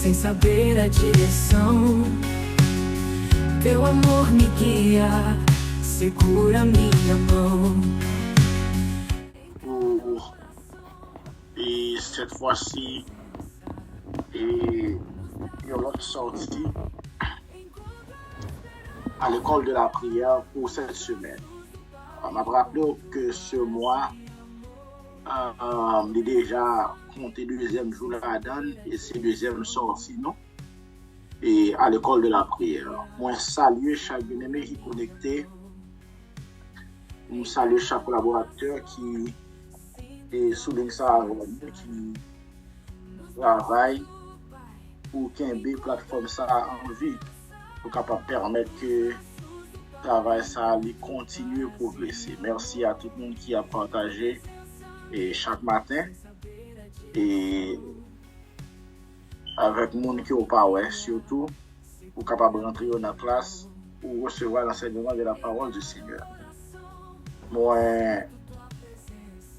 sem saber a direção. Teu amor me guia, segura minha mão. Et cette fois-ci, et il y a l'autre sortie à l'école de la prière pour cette semaine. On m'a rappelé que ce mois, j'ai déjà compté deuxième jour là-dedans et c'est deuxième sortie, non? Et à l'école de la prière. Moi, saluer chaque bien-aimé qui est connecté. Je salue chaque collaborateur qui est souligne ça, qui travaille pour qu'un plateforme ça en vie, pour capable permettre que le travail ça continue à progresser. Merci à tout le monde qui a partagé et chaque matin et avec le monde qui n'a pas ouais, surtout pour capable rentrer dans la classe pour recevoir l'enseignement de la parole du Seigneur. Moi,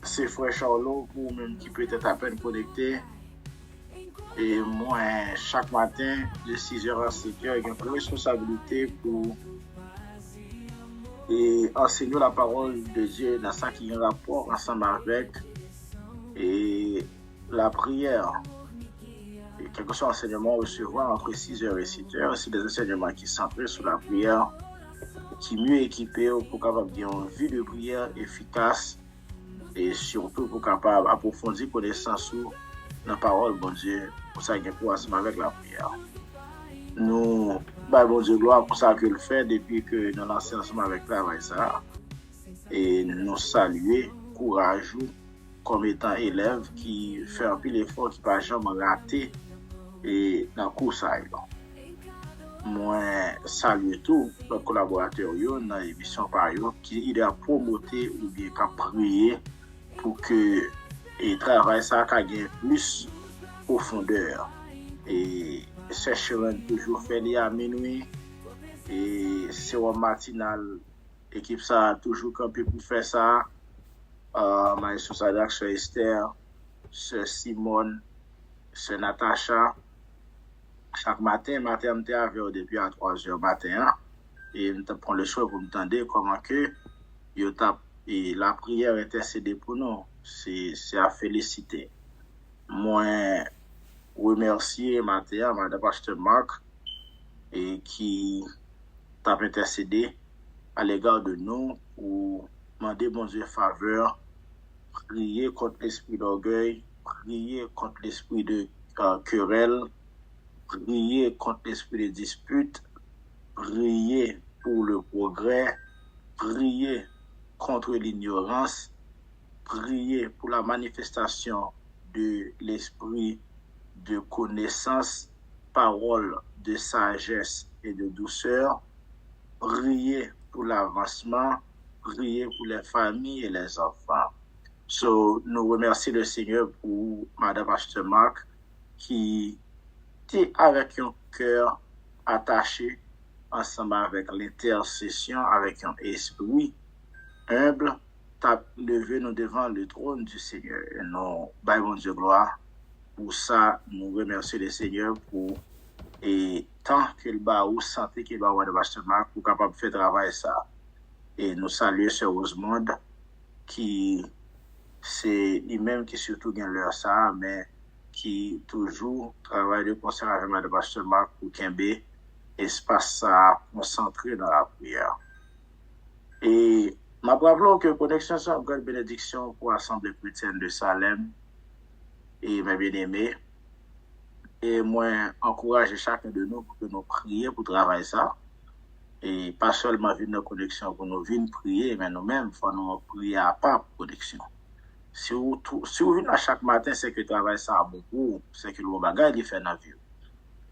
c'est frère Charlot pour même qui peut être à peine connecté. Et moi, chaque matin, de 6h à 7h, j'ai une responsabilité pour enseigner la parole de Dieu dans ça qui est en rapport ensemble avec et la prière. Et quel que soit l'enseignement recevoir entre 6h et 7h, c'est des enseignements qui sont centrés sur la prière, qui mieux équipés pour capable avoir une vie de prière efficace et surtout pour capable approfondir connaissance sur la parole bon Dieu pour ça qu'il pour ensemble avec la prière. Nous bon Dieu gloire pour ça que le fait depuis que nous lançons ensemble avec travail ça et nous saluer courageux comme étant élève qui fait un peu l'effort qui pas jamais raté et dans cours ça. Moi salue tout les collaborateurs dans l'émission par eux qui il a promoté ou bien qu'a prier pour que et travail ça gagne plus profondeur et session toujours fait à minuit et c'est au matinal équipe ça a toujours campé pour faire ça Maïsou Sadak, Sœur Esther, Sœur Simone, Sœur Natacha. Chaque matin, on était avec eux depuis à 3h matin et on prend le choix pour m'entendre comment que et la prière intercédée pour nous. C'est à féliciter. Moi, remercier matin, Madame Pasteur Marc et qui t'a intercédé à l'égard de nous pour demander bon Dieu faveur, prier contre l'esprit d'orgueil, prier contre l'esprit de querelle, prier contre l'esprit de dispute, prier pour le progrès, prier contre l'ignorance, prier pour la manifestation de l'esprit de connaissance, parole de sagesse et de douceur, prier pour l'avancement, prier pour les familles et les enfants. So, nous remercions le Seigneur pour Madame Pasteur Marc qui était avec un cœur attaché ensemble avec l'intercession, avec un esprit humble, t'as levé nous devant le trône du Seigneur. Et nous, bon Dieu gloire. Pour ça, nous remercions le Seigneur pour et tant qu'il va ou santé qu'il va avoir de Pasteur Marc pour capable de faire travail ça. Et nous saluons ce Rosemonde qui c'est lui-même qui surtout gagne leur ça, mais qui toujours travaille de concert avec Madame Pasteur Marc pour Kembe espace ça concentré dans la prière. Et ma bravo que connexion c'est une grande bénédiction pour l'Assemblée chrétienne de Salem et mes bien-aimés. Et moi, encourage chacun de nous pour que nous prions pour travailler ça. Et pas seulement venir dans connexion pour nous venir prier, mais nous-mêmes, il faut nous prier à part connexion. Si vous venez à chaque matin, c'est que le travail ça a beaucoup, c'est que le bagage il fait dans la vie.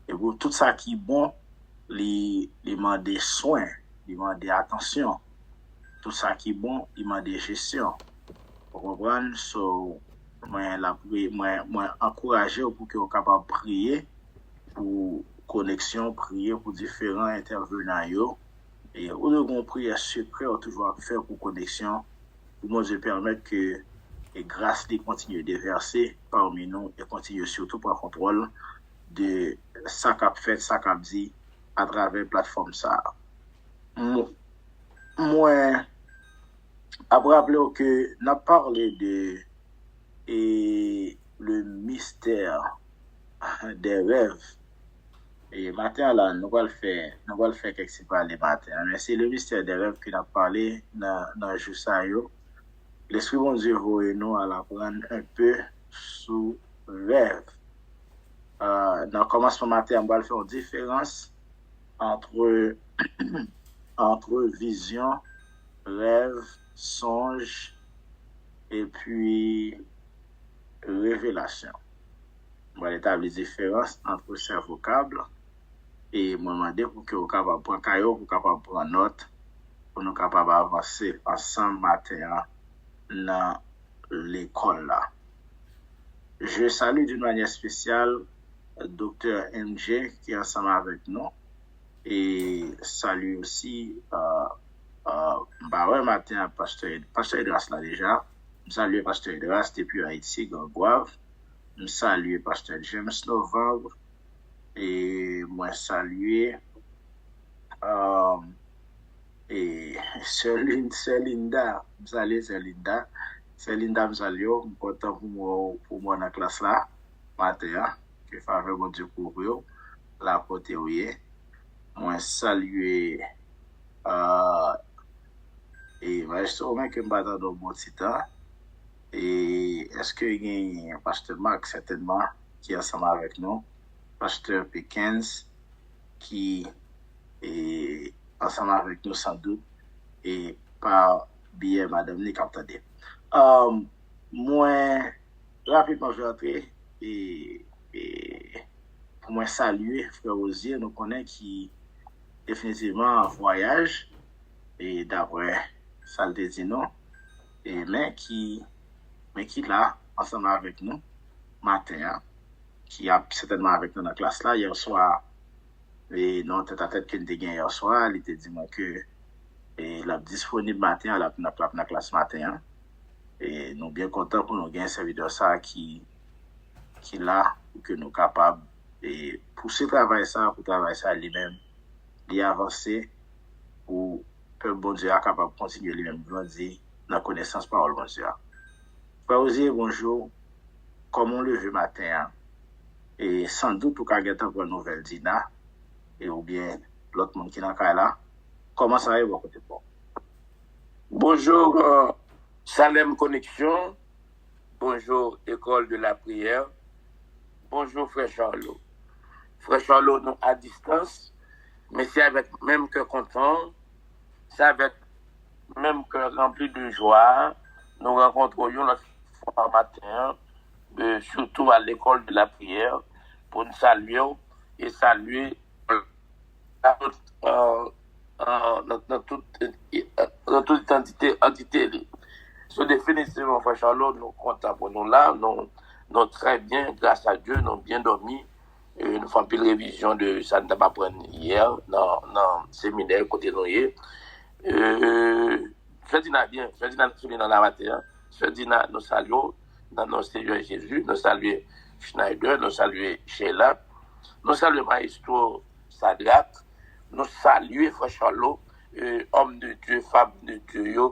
Et pour tout ça qui est bon, il demande soin, il demande attention. Tout ça qui est bon, il demande gestion. Vous comprenez? So, moi encourager pour que vous capable de prier pour connexion, prier pour différents intervenants. Et au lieu de prière secret, on toujours faire pour connexion, pour nous permettre que et grâce de continuer de verser parmi nous et continuer surtout par contrôle de ça qu'a fait, ça qu'a dit à travers plateforme ça. Moi, après rappeler que n'a parlé de et le mystère des rêves. Et matin là, nous allons le faire quelque part les matins. Mais c'est le mystère des rêves qu'il a parlé dans Jussa yo. L'Esprit bon Dieu voit nous à l'apprendre un peu sous rêve. Dans le commencement matin, on va faire une différence entre vision, rêve, songe et puis révélation. On va établir la différence entre ces vocables et me demander pour que vous capable prendre caillou, pour capable prendre note, pour nous capable avancer ensemble matin dans l'école là. Je salue d'une manière spéciale Dr. MJ qui est ensemble avec nous et salue aussi matin Pasteur Edras là déjà. Je salue Pasteur Edras depuis Haïti, Gangouave. Je salue Pasteur James Novembre et moi saluer et Sœur Linda, je salue Sœur Linda. Sœur Linda, je salue, important pour moi dans la classe là, matin, que faveur mon Dieu pour vous, la côté où moi saluer et justement que je m'attends dans bon petit temps. Et est-ce que il y a un pasteur Marc certainement qui est ensemble avec nous, pasteur Pickens qui est ensemble avec nous sans doute et par biais madame Nick Captadé. Moi rapidement je vais entrer et pour moi saluer frère Osier, nous connaissons qui définitivement en voyage et d'après ça le dit non et mais qui là ensemble avec nous matin qui a certainement avec nous dans la classe là hier soir et non tête à tête qu'il était gagné hier soir il était dit moi que et la disponible matin la classe matin et nous bien contents pour nous gagner serviteur ça qui là pour que nous capables et pousser travail ça pour travailler ça lui-même d'y avancer pour que bon Dieu est capable de continuer lui-même grandir dans la connaissance parole bon Dieu. Frère Osier, bonjour. Comme on le veut matin, et sans doute pour qu'on ait une nouvelle Dina, et ou bien l'autre monde qui est là, comment ça va votre côté bon? Bonjour, Salem Connexion. Bonjour, École de la prière. Bonjour, Frère Charlot. Frère Charlot, nous à distance, mais c'est avec même cœur content, c'est avec même cœur rempli de joie. Nous rencontrons notre fois matin, surtout à l'école de la prière, pour nous saluer et saluer dans toute entité. So, définitivement, Frère Charlot, nous comptons pour nous là, nous très bien, grâce à Dieu, nous bien dormi. Nous faisons une révision de ça nous pas appris hier dans le séminaire côté nous. Ferdinand bien, Ferdinand dans la matière. Ferdinand nous saluons dans notre Seigneur Jésus, nous saluons Schneider, nous saluons Sheila, nous saluons Maestro Sadrak, nous saluons Frère Charlot, homme de Dieu, femme de Dieu,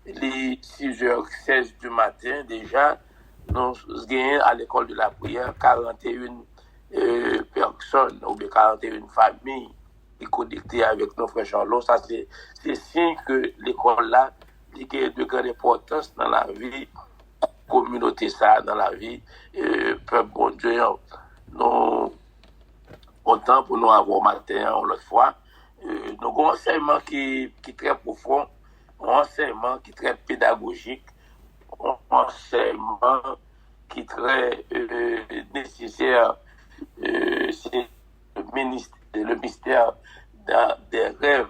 les 6h16 du matin déjà, nous gagnons à l'école de la prière 41 personnes ou bien 41 familles qui connectées avec nos frères Charlot. Ça, c'est signe que l'école là, il y a de grande importance dans la vie, communauté ça, dans la vie, peuple bon Dieu. Nous, content pour nous avoir matin, l'autre fois. Nous avons un enseignement qui est très profond, un enseignement qui est très pédagogique, un enseignement qui est très nécessaire. C'est le mystère des rêves.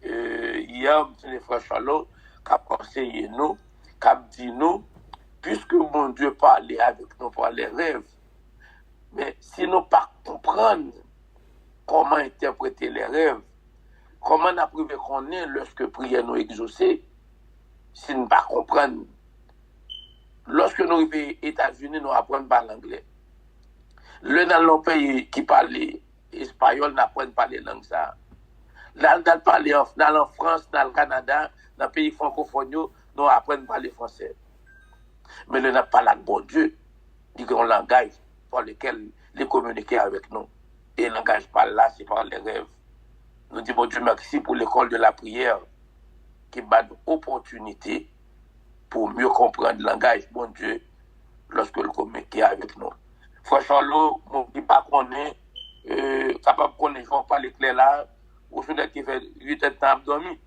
Hier, M. Frère Charlot qui a conseillé nous, qui a dit nous, puisque mon Dieu parlait avec nous par les rêves, mais si nous ne comprenons pas comment interpréter les rêves, comment nous pouvons connaître lorsque prière nous exaucer, si nous ne comprenons pas. Lorsque nous arrivons aux États-Unis, nous apprenons pas l'anglais. Le dans le pays qui parle espagnol, n'apprend pas parler langue ça. Là, dans la France, dans le Canada, dans les pays francophones, nous apprenons à parler français. Mais nous n'avons pas là bon Dieu, il y a un langage par lequel les communiquer avec nous. Et le langage par là, c'est par les rêves. Nous disons, bon Dieu, merci pour l'école de la prière qui m'a donné l'opportunité pour mieux comprendre le langage, bon Dieu, lorsque le communiquer avec nous. Franchement, mon petit pas connaît, capable de connaître, je ne vais pas l'éclair là, au final qui fait 8 ans de temps dormir.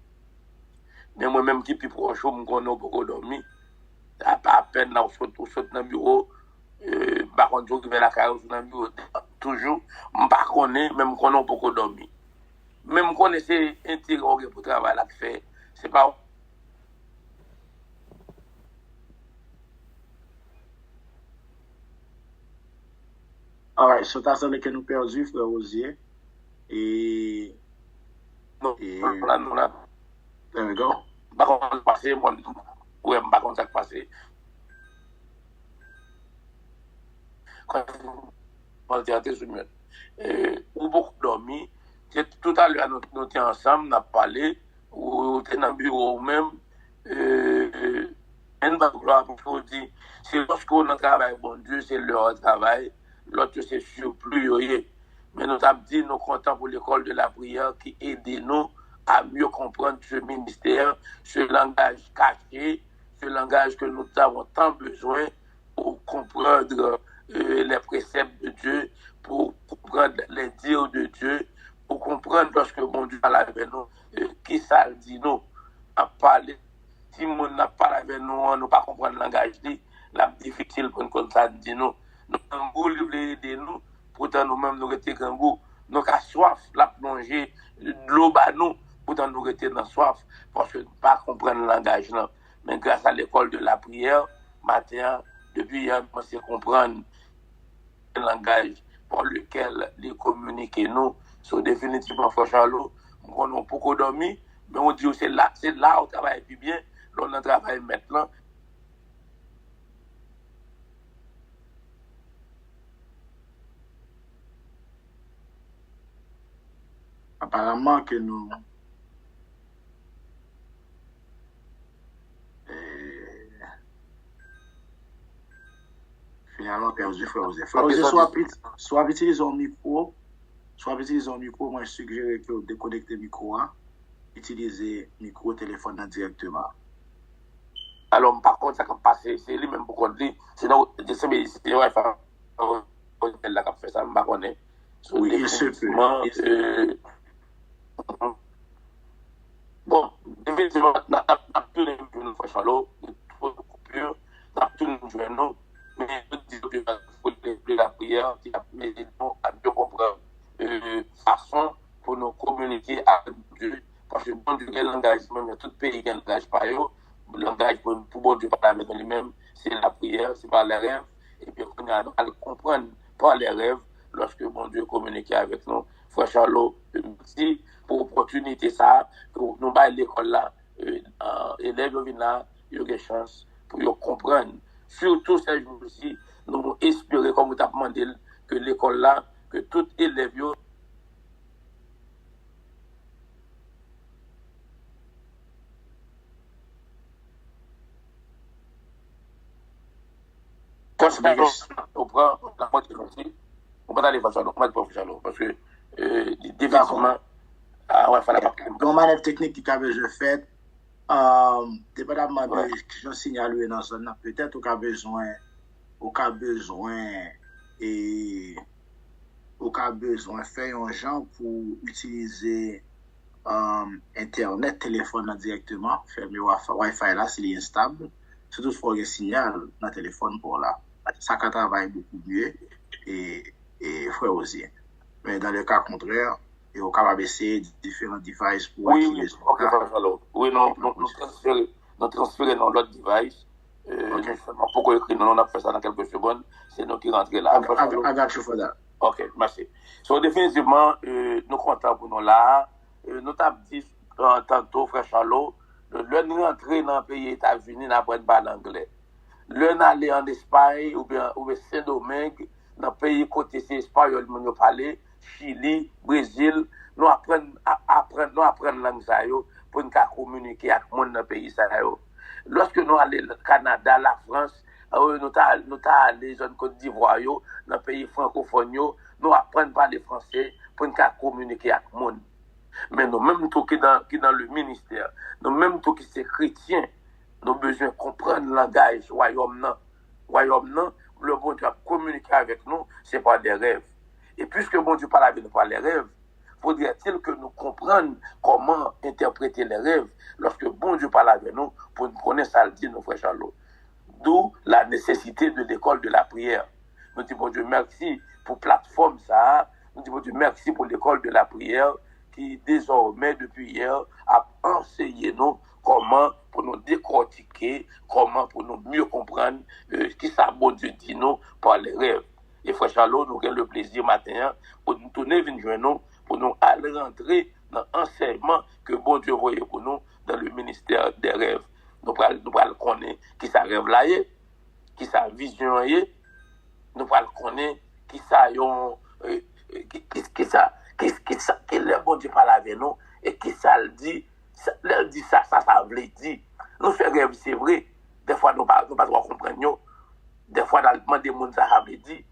Mais moi-même qui suis plus proche, je ne connais pas beaucoup dormir. À peine là, on saute dans le bureau, par contre, je vais la carrière dans le bureau, toujours, je ne connais pas, même qu'on a beaucoup dormi. Même qu'on essaie d'interroger pour travailler là, fait, c'est pas. Alright, so t'as semblé que nous perdu, frère Rosier. Et. Non, There we go. Par contre, passé, moi, ouais, par contre, ça passé. Quand on était sur le ou beaucoup dormi, tout à l'heure, nous étions ensemble, nous avons parlé, ou était dans le bureau même, une gloire pour dire, c'est lorsqu'on travaille, bon Dieu, c'est leur travail, l'autre c'est surplus, mais nous avons dit, nous sommes contents pour l'école de la prière qui aide nous à mieux comprendre ce ministère, ce langage caché, ce langage que nous avons tant besoin pour comprendre les préceptes de Dieu, pour comprendre les dires de Dieu, pour comprendre lorsque bon Dieu parle avec nous, qui ça dit nous, à parler. Si on n'a pas avec nous, on ne pas comprendre le langage, c'est difficile pour nous ça dit nous. Nous avons voulu aider nous, pourtant nous-mêmes nous étions kangou, nous avons soif, la plongée, de l'eau à nous, pourtant nous étions dans soif, parce que nous ne pas comprendre le langage là. Mais grâce à l'école de la prière, matin, depuis hier, nous avons comprendre le langage par lequel les communiquer nous. So, définitivement, franchement, on a beaucoup dormi, mais on dit que c'est là où on travaille plus bien, là on travaille maintenant. Apparemment que nous finalement perdu frère José. Frère José, soit utiliser un micro, moi je suggère que vous déconnectez le micro, utiliser le micro téléphone directement. Alors, par contre, ça va passer, c'est lui-même pour qu'on dit, sinon, c'est le Wi-Fi là qui fait ça, je ne sais pas. Oui, il se peut. Bon, définitivement, on a tout les nous faire chalot, trop de coupures, on a tout nous jouer nous, mais nous disons que la prière qui a mis nous à mieux comprendre façon pour nous communiquer avec Dieu, parce que bon Dieu, quel langage, même tout pays qui a un langage par eux, le langage pour bon Dieu parler avec lui-même, c'est la prière, c'est par les rêves, et puis on a à le comprendre par les rêves lorsque bon Dieu communique avec nous. Frère Charlot, merci pour l'opportunité ça, pour nous à l'école là, élèves viennent là, il y a des chances pour comprendre. Surtout ces jours-ci, nous espérons, comme vous avez demandé, que l'école là, que tout élève on prend la moitié comme si, on va aller faire ça, on va être Charlot, parce que définitivement, ouais, fallait pas. Donc, manœuvre technique qui avait je fait, dépendamment de ce que je signale dans zone, peut-être au besoin faire un genre pour utiliser internet, téléphone directement, faire le Wi-Fi là, s'il est instable, surtout il faut un signal dans le téléphone pour là. Ça travaille beaucoup mieux et frère aussi. Mais dans le cas contraire, et au capable d'essayer différents devices pour utiliser. Oui, nous transférer dans l'autre device. Pourquoi écrire on a fait ça dans quelques secondes, c'est nous qui rentrons là. I got you for that. Ok, merci. So, définitivement, nous comptons pour nous là. Nous avons dit tantôt, frère Charlot, nous rentrer dans le pays États-Unis, nous apprenons pas l'anglais. Nous aller en Espagne ou bien Saint-Domingue, dans le pays côté c'est espagnol, nous parler, Chili, Brésil, nous apprenons langue ça yo pour nous communiquer avec le monde dans le pays ça yo. Lorsque nous allons au Canada, la France, nous allons dans Côte d'Ivoire, dans le pays francophone, nous apprenons à parler français pour nous communiquer avec le monde. Mais nous-mêmes qui dans le ministère, nous-mêmes qui sommes chrétiens, nous avons besoin de comprendre le langage royaume. Le bon Dieu a communiqué avec nous, c'est par des rêves. Et puisque bon Dieu parle avec nous par les rêves, faudrait-il que nous comprenions comment interpréter les rêves lorsque bon Dieu parle avec nous pour nous connaître ça le dit, nos frères Charlot. D'où la nécessité de l'école de la prière. Nous disons bon Dieu merci pour plateforme ça. Nous disons bon Dieu merci pour l'école de la prière qui désormais depuis hier a enseigné nous comment pour nous décortiquer, comment pour nous mieux comprendre qui ça bon Dieu dit nous par les rêves. Et frère Charlot, nous avons le plaisir matin pour nous tourner vers nous, pour nous aller rentrer dans l'enseignement que bon Dieu voyait pour nous dans le ministère des rêves. Nous allons connaître qui ça rêve là, qui ça vision est, nous allons connaître qui ça qui le bon Dieu parle avec nous et qui ça le dit, ça veut dire. Nous faisons rêve, c'est vrai. Des fois, nous ne pas comprendre. Des fois, nous demandons ce que ça veut dire.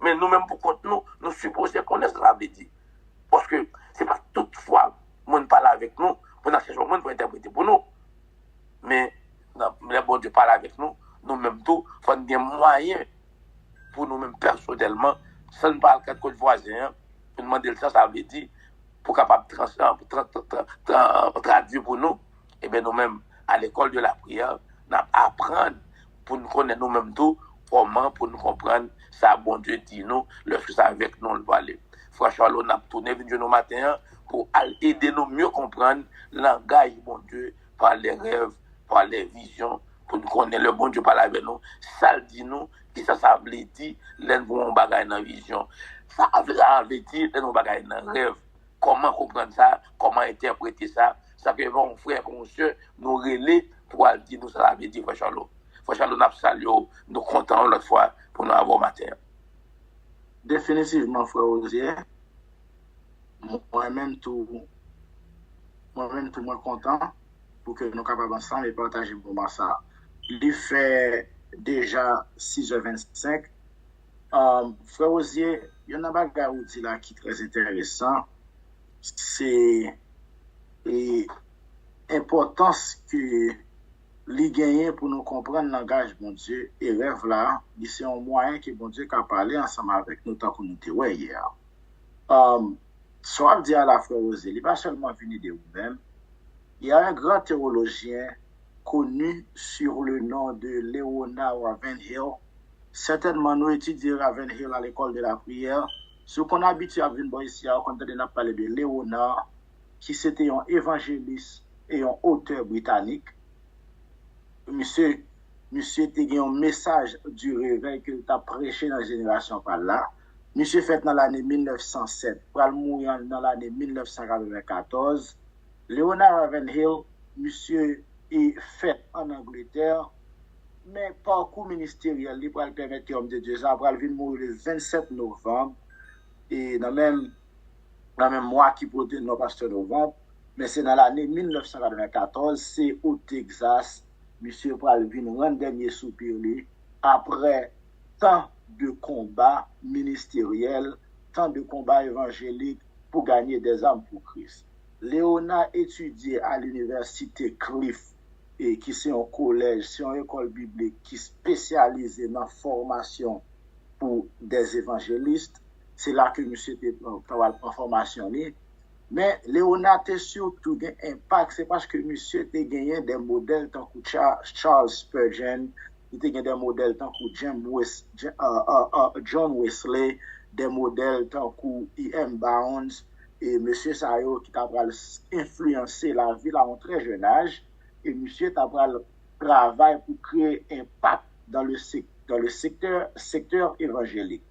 Mais nous-mêmes, pour contre nous supposons connaître ce que ça veut dire. Parce que ce n'est pas toutefois que nous parle avec nous, pour nous chercher le monde pour interpréter pour nous. Mais le bon Dieu parle avec nous, nous-mêmes tout, il faut des moyens pour nous-mêmes personnellement, sans ne pas le cas de voisin, pour demander ça veut dire, pour capable traduire pour nous, et bien nous-mêmes, à l'école de la prière, nous apprendre pour nous connaître nous-mêmes tout, comment pour nous comprendre ça, bon Dieu dit nous, lorsque ça avec nous, le aller. Frère Charlot, nous avons tourné nos matins pour aider nous mieux comprendre le langage, bon Dieu, par les rêves, par les visions, pour nous connaître le bon Dieu par avec nous. Ça dit nous, qui ça veut dire, l'un bagaille dans la vision. Ça veut dire, l'un bagaille dans le rêve. Comment comprendre ça, comment interpréter ça, ça que mon frère, mon soeur, nous relayer pour dire nous ça veut dire, frère Charlot. Frère Charlot, nous saluons, nous comptons l'autre fois pour nous avoir matin. Définitivement, frère Osier, moi-même tout moins content pour que nous capables ensemble et partager pour moi ça. Il fait déjà 6h25. Frère Osier, il y en a un bagage là qui est très intéressant. C'est l'importance que les gagnants pour nous comprendre le langage bon Dieu et rêve là, c'est un moyen que bon Dieu a parlé ensemble avec nous tant que nous étions hier. Soit dire à la frère Osier, il n'est pas seulement venu de vous-même. Il y a un grand théologien connu sur le nom de Leonard Ravenhill. Certainement, nous étudions Ravenhill à l'école de la prière. Ce qu'on a habitué à venir ici, quand on a parlé de Léonard, qui c'était un évangéliste et un auteur britannique. Monsieur était un message du réveil que tu as prêché dans la génération par là. Monsieur fait dans l'année 1907, pour mourir dans l'année 1994. Leonard Ravenhill, monsieur est fait en Angleterre, mais parcours ministériel, il va permettre l'homme de Dieu, ça va mourir le 27 novembre, et dans le même mois qui peut être nos pasteur novembre, mais c'est dans l'année 1994, c'est au Texas, monsieur Pralvin rend dernier soupir après tant de combats ministériels, tant de combats évangéliques pour gagner des âmes pour Christ. Léonard étudiait à l'université Cliff, et qui c'est un collège, c'est une école biblique qui est spécialisée dans la formation pour des évangélistes. C'est là que monsieur était en formation. Mais Léonard a surtout un impact, c'est parce que monsieur a gagné des modèles tant que Charles Spurgeon, il a gagné des modèles tant que John Wesley, des modèles tant que E.M. Bounds, et monsieur Sayo qui a influencé la vie à un très jeune âge, et monsieur a travaillé pour créer un impact dans le secteur évangélique.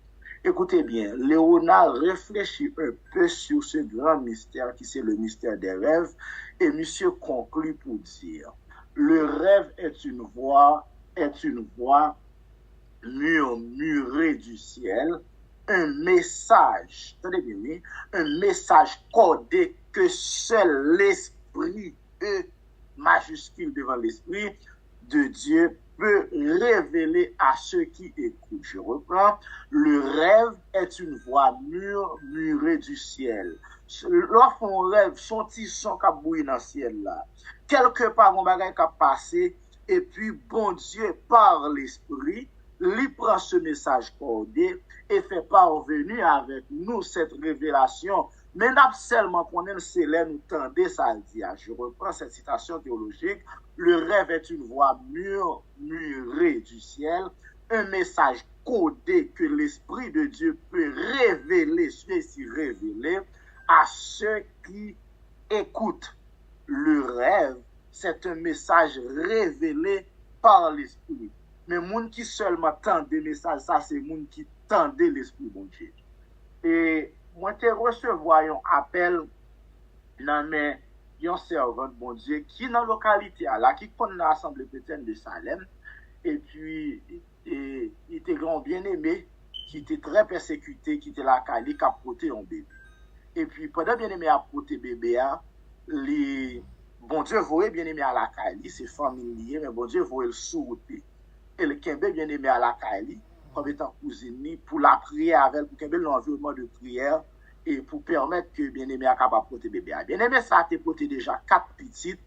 Écoutez bien, Léonard réfléchit un peu sur ce grand mystère qui c'est le mystère des rêves, et monsieur conclut pour dire, le rêve est une voix murmurée du ciel, un message, attendez bien, oui, un message codé que seul l'Esprit, majuscule devant l'Esprit de Dieu, peut révéler à ceux qui écoutent. Je reprends. Le rêve est une voix murmurée du ciel. Lorsqu'on rêve, son petit son qui a bouillé dans le ciel là. Quelque part, mon bagage qui a passé, et puis bon Dieu, par l'Esprit, lui prend ce message codé et fait parvenir avec nous cette révélation. Mais n'a seulement qu'on aime cela nous tendez ça dit. Je reprends cette citation théologique. Le rêve est une voix murmurée du ciel, un message codé que l'Esprit de Dieu peut révéler, révéler à ceux qui écoutent. Le rêve, c'est un message révélé par l'Esprit. Mais moun qui seulement tend des messages, ça c'est moun qui tendait l'Esprit bon Dieu. Et moi te recevoir un appel dans mes yon servant bon Dieu qui dans localité là qui connaît l'assemblée chrétienne de Salem et puis il était grand bien-aimé qui était très persécuté qui était là qui a porté un bébé. Et puis pendant bien-aimé a porté bébé les bon Dieu voyait bien-aimé à la Cali, c'est familier mais bon Dieu voyait le sauter. Et le Kembe bien-aimé à la Cali comme étant cousine pour la prière avec pour Kembe l'environnement de prière et pour permettre que bien-aimé a capable porter bébé. Bien-aimé ça a été porté déjà 4 petites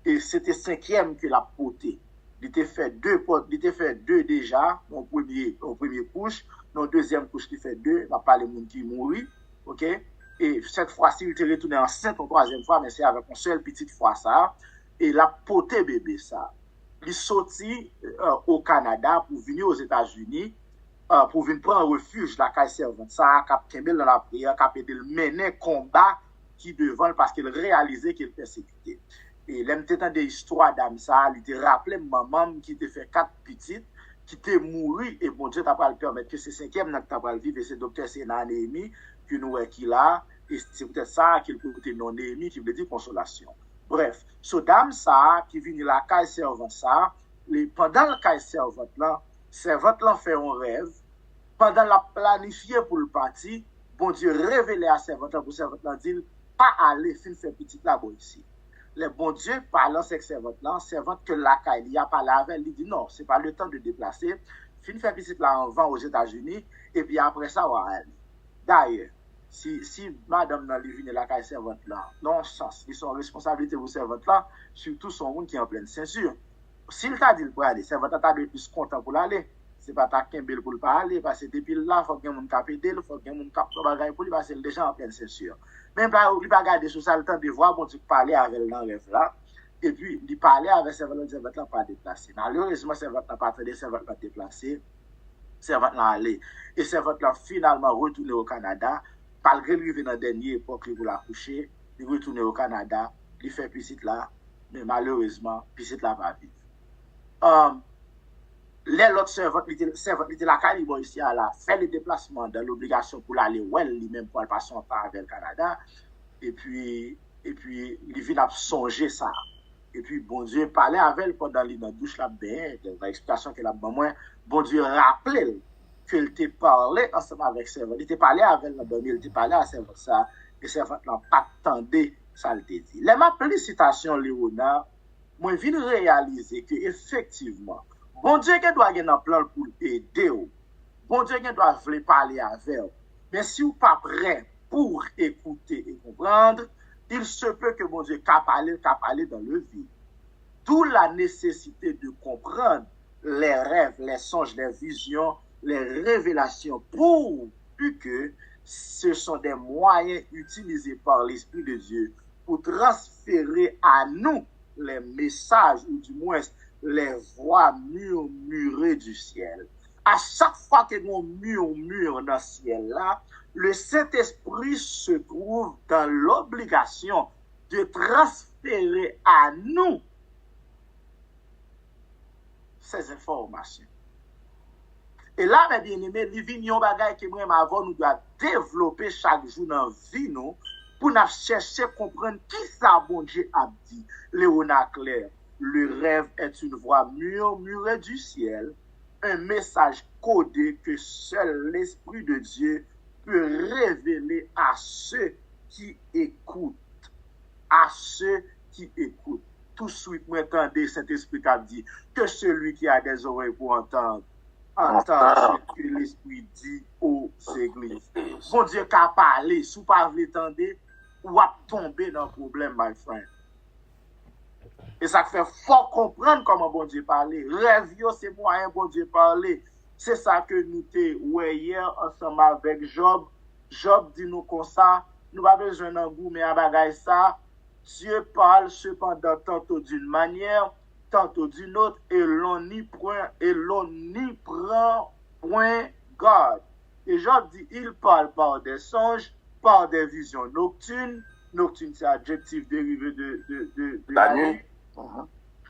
et c'était 5e que l'a porté. Il était fait deux déjà en premier couche, dans deuxième couche qui fait 2, va pas les monde qui mourir, OK? Et cette fois-ci il était retourné enceinte en troisième fois mais c'est avec une seule petite fois ça et l'a porté bébé ça. Il sorti au Canada pour venir aux États-Unis pour venir prendre refuge la caille servante ça cap kembel dans la prière cap aider le mener combat qui devant parce qu'il réalisait qu'il persécuté et l'aime t'entendre des histoires d'âme ça il te rappelait maman qui te fait 4 petites qui te mouru et bon Dieu t'a pas le permettre que c'est 5e n'a t'a pas le vivre et c'est docteur Sénat Néhémie que nous qui là et c'est peut-être ça qu'il peut côté non Néhémie qui veut dire consolation. Bref, ce dame ça qui vient la caille servante ça pendant la caille servante là fait un rêve pendant la planifié pour le parti bon Dieu révélé à servante pour servante là dit pas aller fin faire petite là bon ici le bon Dieu parlant avec servante que la caille a parlé avec il dit non c'est pas le temps de déplacer fin faire petite là en vent aux États-Unis et puis après ça on va aller d'ailleurs si madame dans les vignes la caille servante là non sens ils sont responsabilité pour servante là surtout son monde qui est en pleine censure s'il t'a dit pour aller servante t'a de plus content pour aller c'est pas ta kembel pour pas aller parce que depuis là faut que monde capter faut que monde cap bagay pour lui parce qu'il déjà en pleine censure même pas il pas garder sur ça le temps de voir bon tu parler avec dans rêve là et puis il parlait avec servante là pas déplacer malheureusement servante n'a pas attendu servante pas déplacer servante là aller et servante là finalement retourné au Canada malgré lui venant dernier époque pour la coucher il retourne au Canada il fait petite là mais malheureusement petite là pas vivre les autres servants était la calibre ici à la fait le déplacement dans l'obligation pour aller lui-même pour passer son temps avec le Canada et puis il vient à songer ça et puis bon Dieu parlait avec elle pendant il dans douche là ben l'explication qu'elle a moi bon Dieu rappelait qu'il te parlait ensemble avec servant il te parlait avec la bonne il te parlait à servant ça et servant n'a pas attendu ça le dit les ma félicitations Léonard moi viens réaliser que effectivement bon Dieu qui doit gagner un plan pour aider bon Dieu qui doit vouloir parler avec mais si vous pas prêt pour écouter et comprendre il se peut que bon Dieu cap aller dans le vide d'où la nécessité de comprendre les rêves les songes les visions les révélations pour que ce sont des moyens utilisés par l'Esprit de Dieu pour transférer à nous les messages ou du moins les voix murmurées du ciel. À chaque fois que nous murmure dans le ciel là, le Saint-Esprit se trouve dans l'obligation de transférer à nous ces informations. Et là, mes bien-aimés, les vignes bagaille que moi avant nous doit développer chaque jour dans la vie nous pour nous chercher comprendre qui ça bon Dieu a dit. Léonard Clair, le rêve est une voix murmurée du ciel, un message codé que seul l'Esprit de Dieu peut révéler à ceux qui écoutent. À ceux qui écoutent. Tout de suite, moi, entendez, Saint-Esprit qui a dit que celui qui a des oreilles pour entendre, entend ce que l'Esprit dit aux églises. Bon Dieu qui a parlé, si vous ne pouvez pas entendre, ou à tomber dans le problème, my friend. Et ça fait fort comprendre comment bon Dieu parlait. Rêve, c'est moyen bon Dieu parler. C'est ça que nous t'avons hier ensemble avec Job. Job dit nous comme ça, nous pas besoin d'un goût, mais à bagaille ça. Dieu parle cependant tantôt d'une manière, tantôt d'une autre, et l'on n'y prend point garde. Et Job dit, il parle par des songes, par des visions nocturnes. Nocturne, c'est adjectif dérivé de la nuit.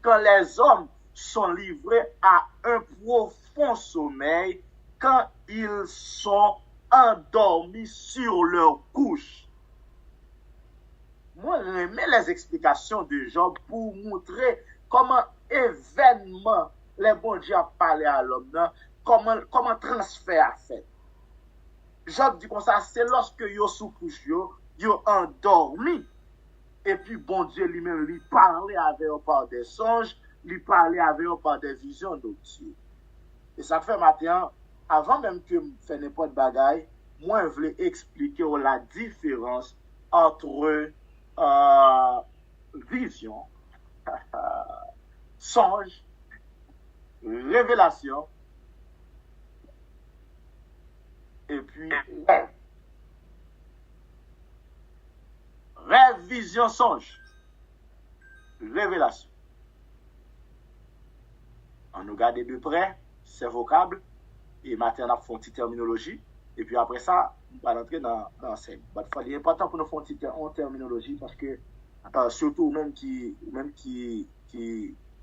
Quand les hommes sont livrés à un profond sommeil, quand ils sont endormis sur leur couche. Moi, j'aimais les explications de Job pour montrer comment événement les bons dieux a parlé à l'homme, comment transfert a fait. Job dit comme ça, c'est lorsque yo sous couche yo endormi. Et puis bon Dieu lui-même lui parlait avec eux par des songes, lui parlait avec eux par des visions nocturnes. Et ça fait maintenant, avant même que je fasse n'importe bagaille, moi je voulais expliquer la différence entre vision, songe, révélation, et puis rêve. Rêve, vision, songe, révélation. On nous garde de près ces vocables et maintenant on a fait une petite terminologie et puis après ça on va rentrer dans l'enseigne. Il est important pour nous faire une petite terminologie parce que surtout même qui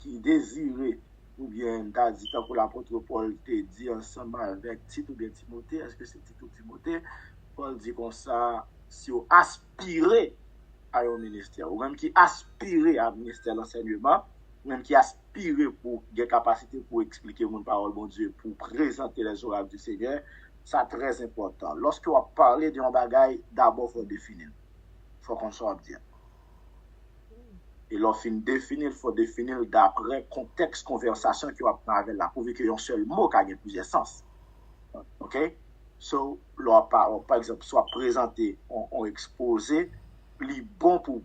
désirait ou bien t'as dit tant pour l'apôtre Paul te dit ensemble avec Tite ou bien Timothée, est-ce que c'est Tite ou Timothée? Paul dit comme ça, si vous aspirez à un ministère, ou même qui aspirez à un ministère d'enseignement, ou même qui aspirez pour des capacités pour expliquer mon parole, mon Dieu, pour présenter les oracles du Seigneur, c'est très important. Lorsque on parle d'un bagage, d'abord, il faut définir. Il faut qu'on soit bien. Et lorsqu'on définit, il faut définir d'après contexte, conversation qui va prendre avec la, pour qu'il y ait un seul mot qui a plusieurs sens. OK? So, par exemple, soit présenté, on exposé, li bon pour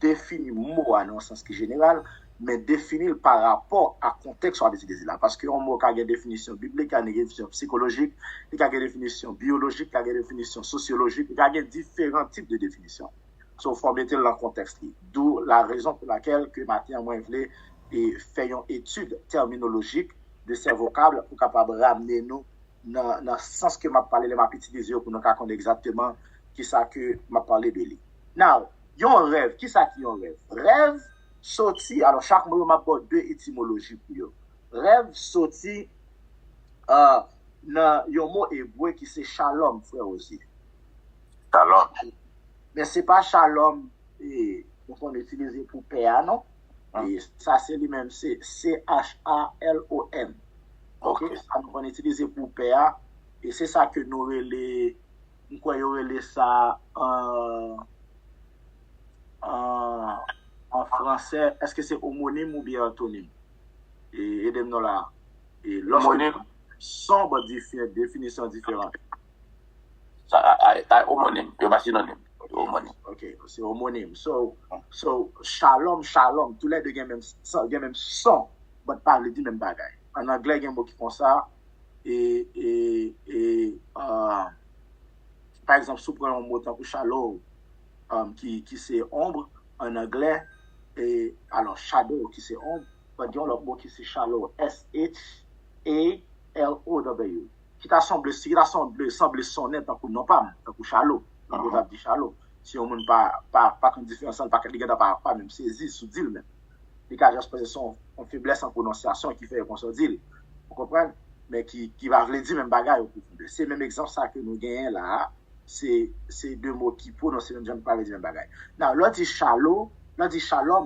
définir mot dans un sens qui est général, mais définir par rapport à contexte soit décidé là. Parce qu'un mot qui a une définition biblique, qui a une définition psychologique, qui a une définition biologique, qui a une définition sociologique, qui a différents types de définitions. So, il faut mettre dans le contexte. D'où la raison pour laquelle que maintenant, moi, je voulais faire une étude terminologique de ces vocables pour capable ramener nous dans le sens que m'a parlé, m'a utilisé pour nous comprendre exactement qui ça que m'a parlé de lui. Now, yon rêve, qui ça qui yon rêve? Rêve sorti, alors chaque mot m'a apporté deux étymologies pour yo. Rêve sorti dans yon mot hébreu qui c'est shalom, frère aussi. Shalom. Mais c'est pas shalom et on utilise pour PA, non? Et ça c'est lui-même, c'est CHALOM. OK, ça nous on utilise pour PA et c'est ça que nous relais ça en français. Est-ce que c'est homonyme ou bien antonyme? Et aidez-nous là. Et lorsque sont définition différente. Ça homonyme, c'est pas synonyme. Homonyme. OK, c'est homonyme. So shalom, tous les deux même son, mais pas le dit même bagaille. En anglais, il y a un mot qui font ça. Et par exemple, si vous prenez un mot pour shalom, qui c'est ombre, en anglais, et alors shadow, qui c'est ombre, on dit l'autre mot qui c'est shalom, S-H-A-L-O-W, qui semble sonner tant que non pas, tant que shalom, on va dire shalom. Si on ne pas une différence, pas même saisir, sous dit même. Il y a juste son faiblesse en prononciation qui fait qu'on se dit, vous comprenez? Mais qui va vous dire même bagaille au profondeur. C'est le même exemple ça que nous gagnons là. C'est deux mots qui prononcent même jamais parler de même bagaille. Now, l'on dit shalom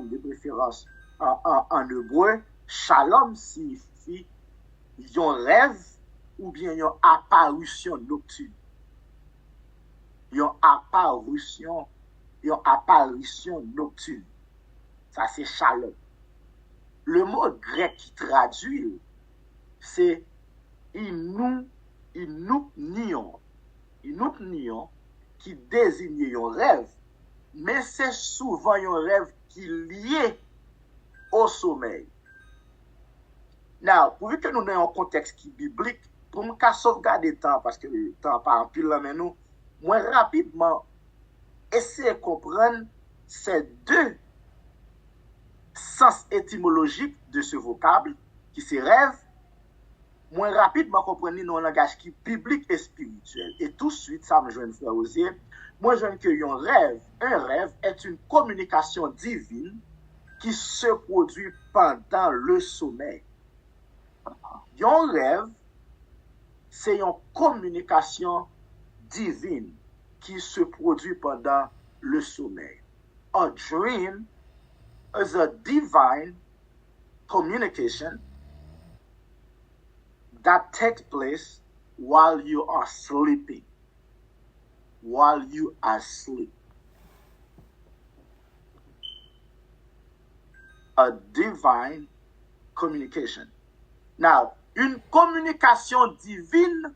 de préférence en hébreu. Shalom signifie yon rêve ou bien yon apparition nocturne. Yon apparition nocturne. Ça, c'est shalom. Le mot grec qui traduit, c'est inoupnion, qui désigne un rêve, mais c'est souvent un rêve qui est lié au sommeil. Now, pourvu que nous ayons un contexte qui est biblique, pour nous sauvegarder le temps, parce que le temps pas en pile là, mais nous, moins rapidement, essayer de comprendre ces deux sens étymologiques de ce vocable, qui c'est rêve, moins rapidement comprendre nos langages qui biblique et spirituel. Et tout de suite, ça me joint frère Osier, moi je que un rêve est une communication divine qui se produit pendant le sommeil. Un rêve, c'est une communication divine qui se produit pendant le sommeil. A dream is a divine communication that takes place while you are sleeping. While you are asleep. A divine communication. Now, une communication divine,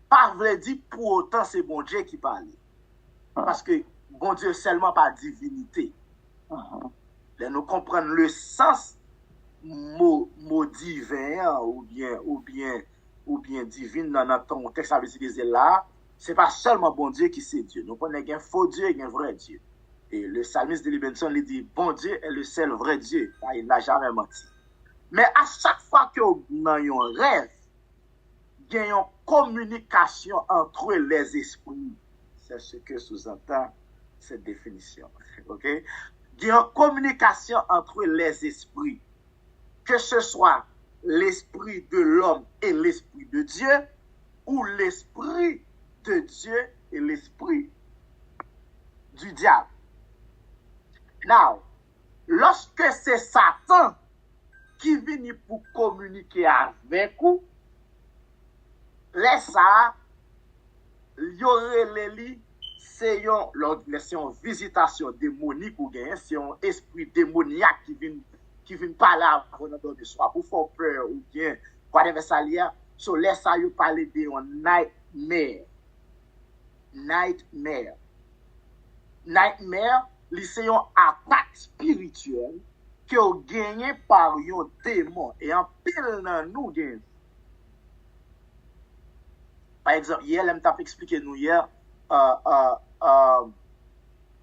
pas veut dire pour autant c'est bon Dieu qui parle. Parce que bon Dieu seulement par divinité. Là, nous comprenons le sens mot divin ou bien divine dans notre contexte à utiliser là, c'est pas seulement bon Dieu qui c'est Dieu. Nous connaissons un faux Dieu et un vrai Dieu. Et le psalmiste de Libenson lui dit, bon Dieu est le seul vrai Dieu. Il n'a jamais menti. Mais à chaque fois que nous avons un rêve, il y a une communication entre les esprits. C'est ce que sous-entend cette définition. OK? Il y a une communication entre les esprits. Que ce soit l'esprit de l'homme et l'esprit de Dieu, ou l'esprit de Dieu et l'esprit du diable. Now, lorsque c'est Satan qui vient pour communiquer avec vous, laisse ça, il y aurait les c'est une visitation démonique ou bien c'est un esprit démoniaque qui vient parler à vous dans le soir pour faire peur ou bien whatever ça lié. So laisse ça you parler de un nightmare. Nightmare, c'est une attaque spirituelle que vous gagnez par un démon et en pile dans nous gagnons. Par exemple, hier, elle m'a expliqué nous hier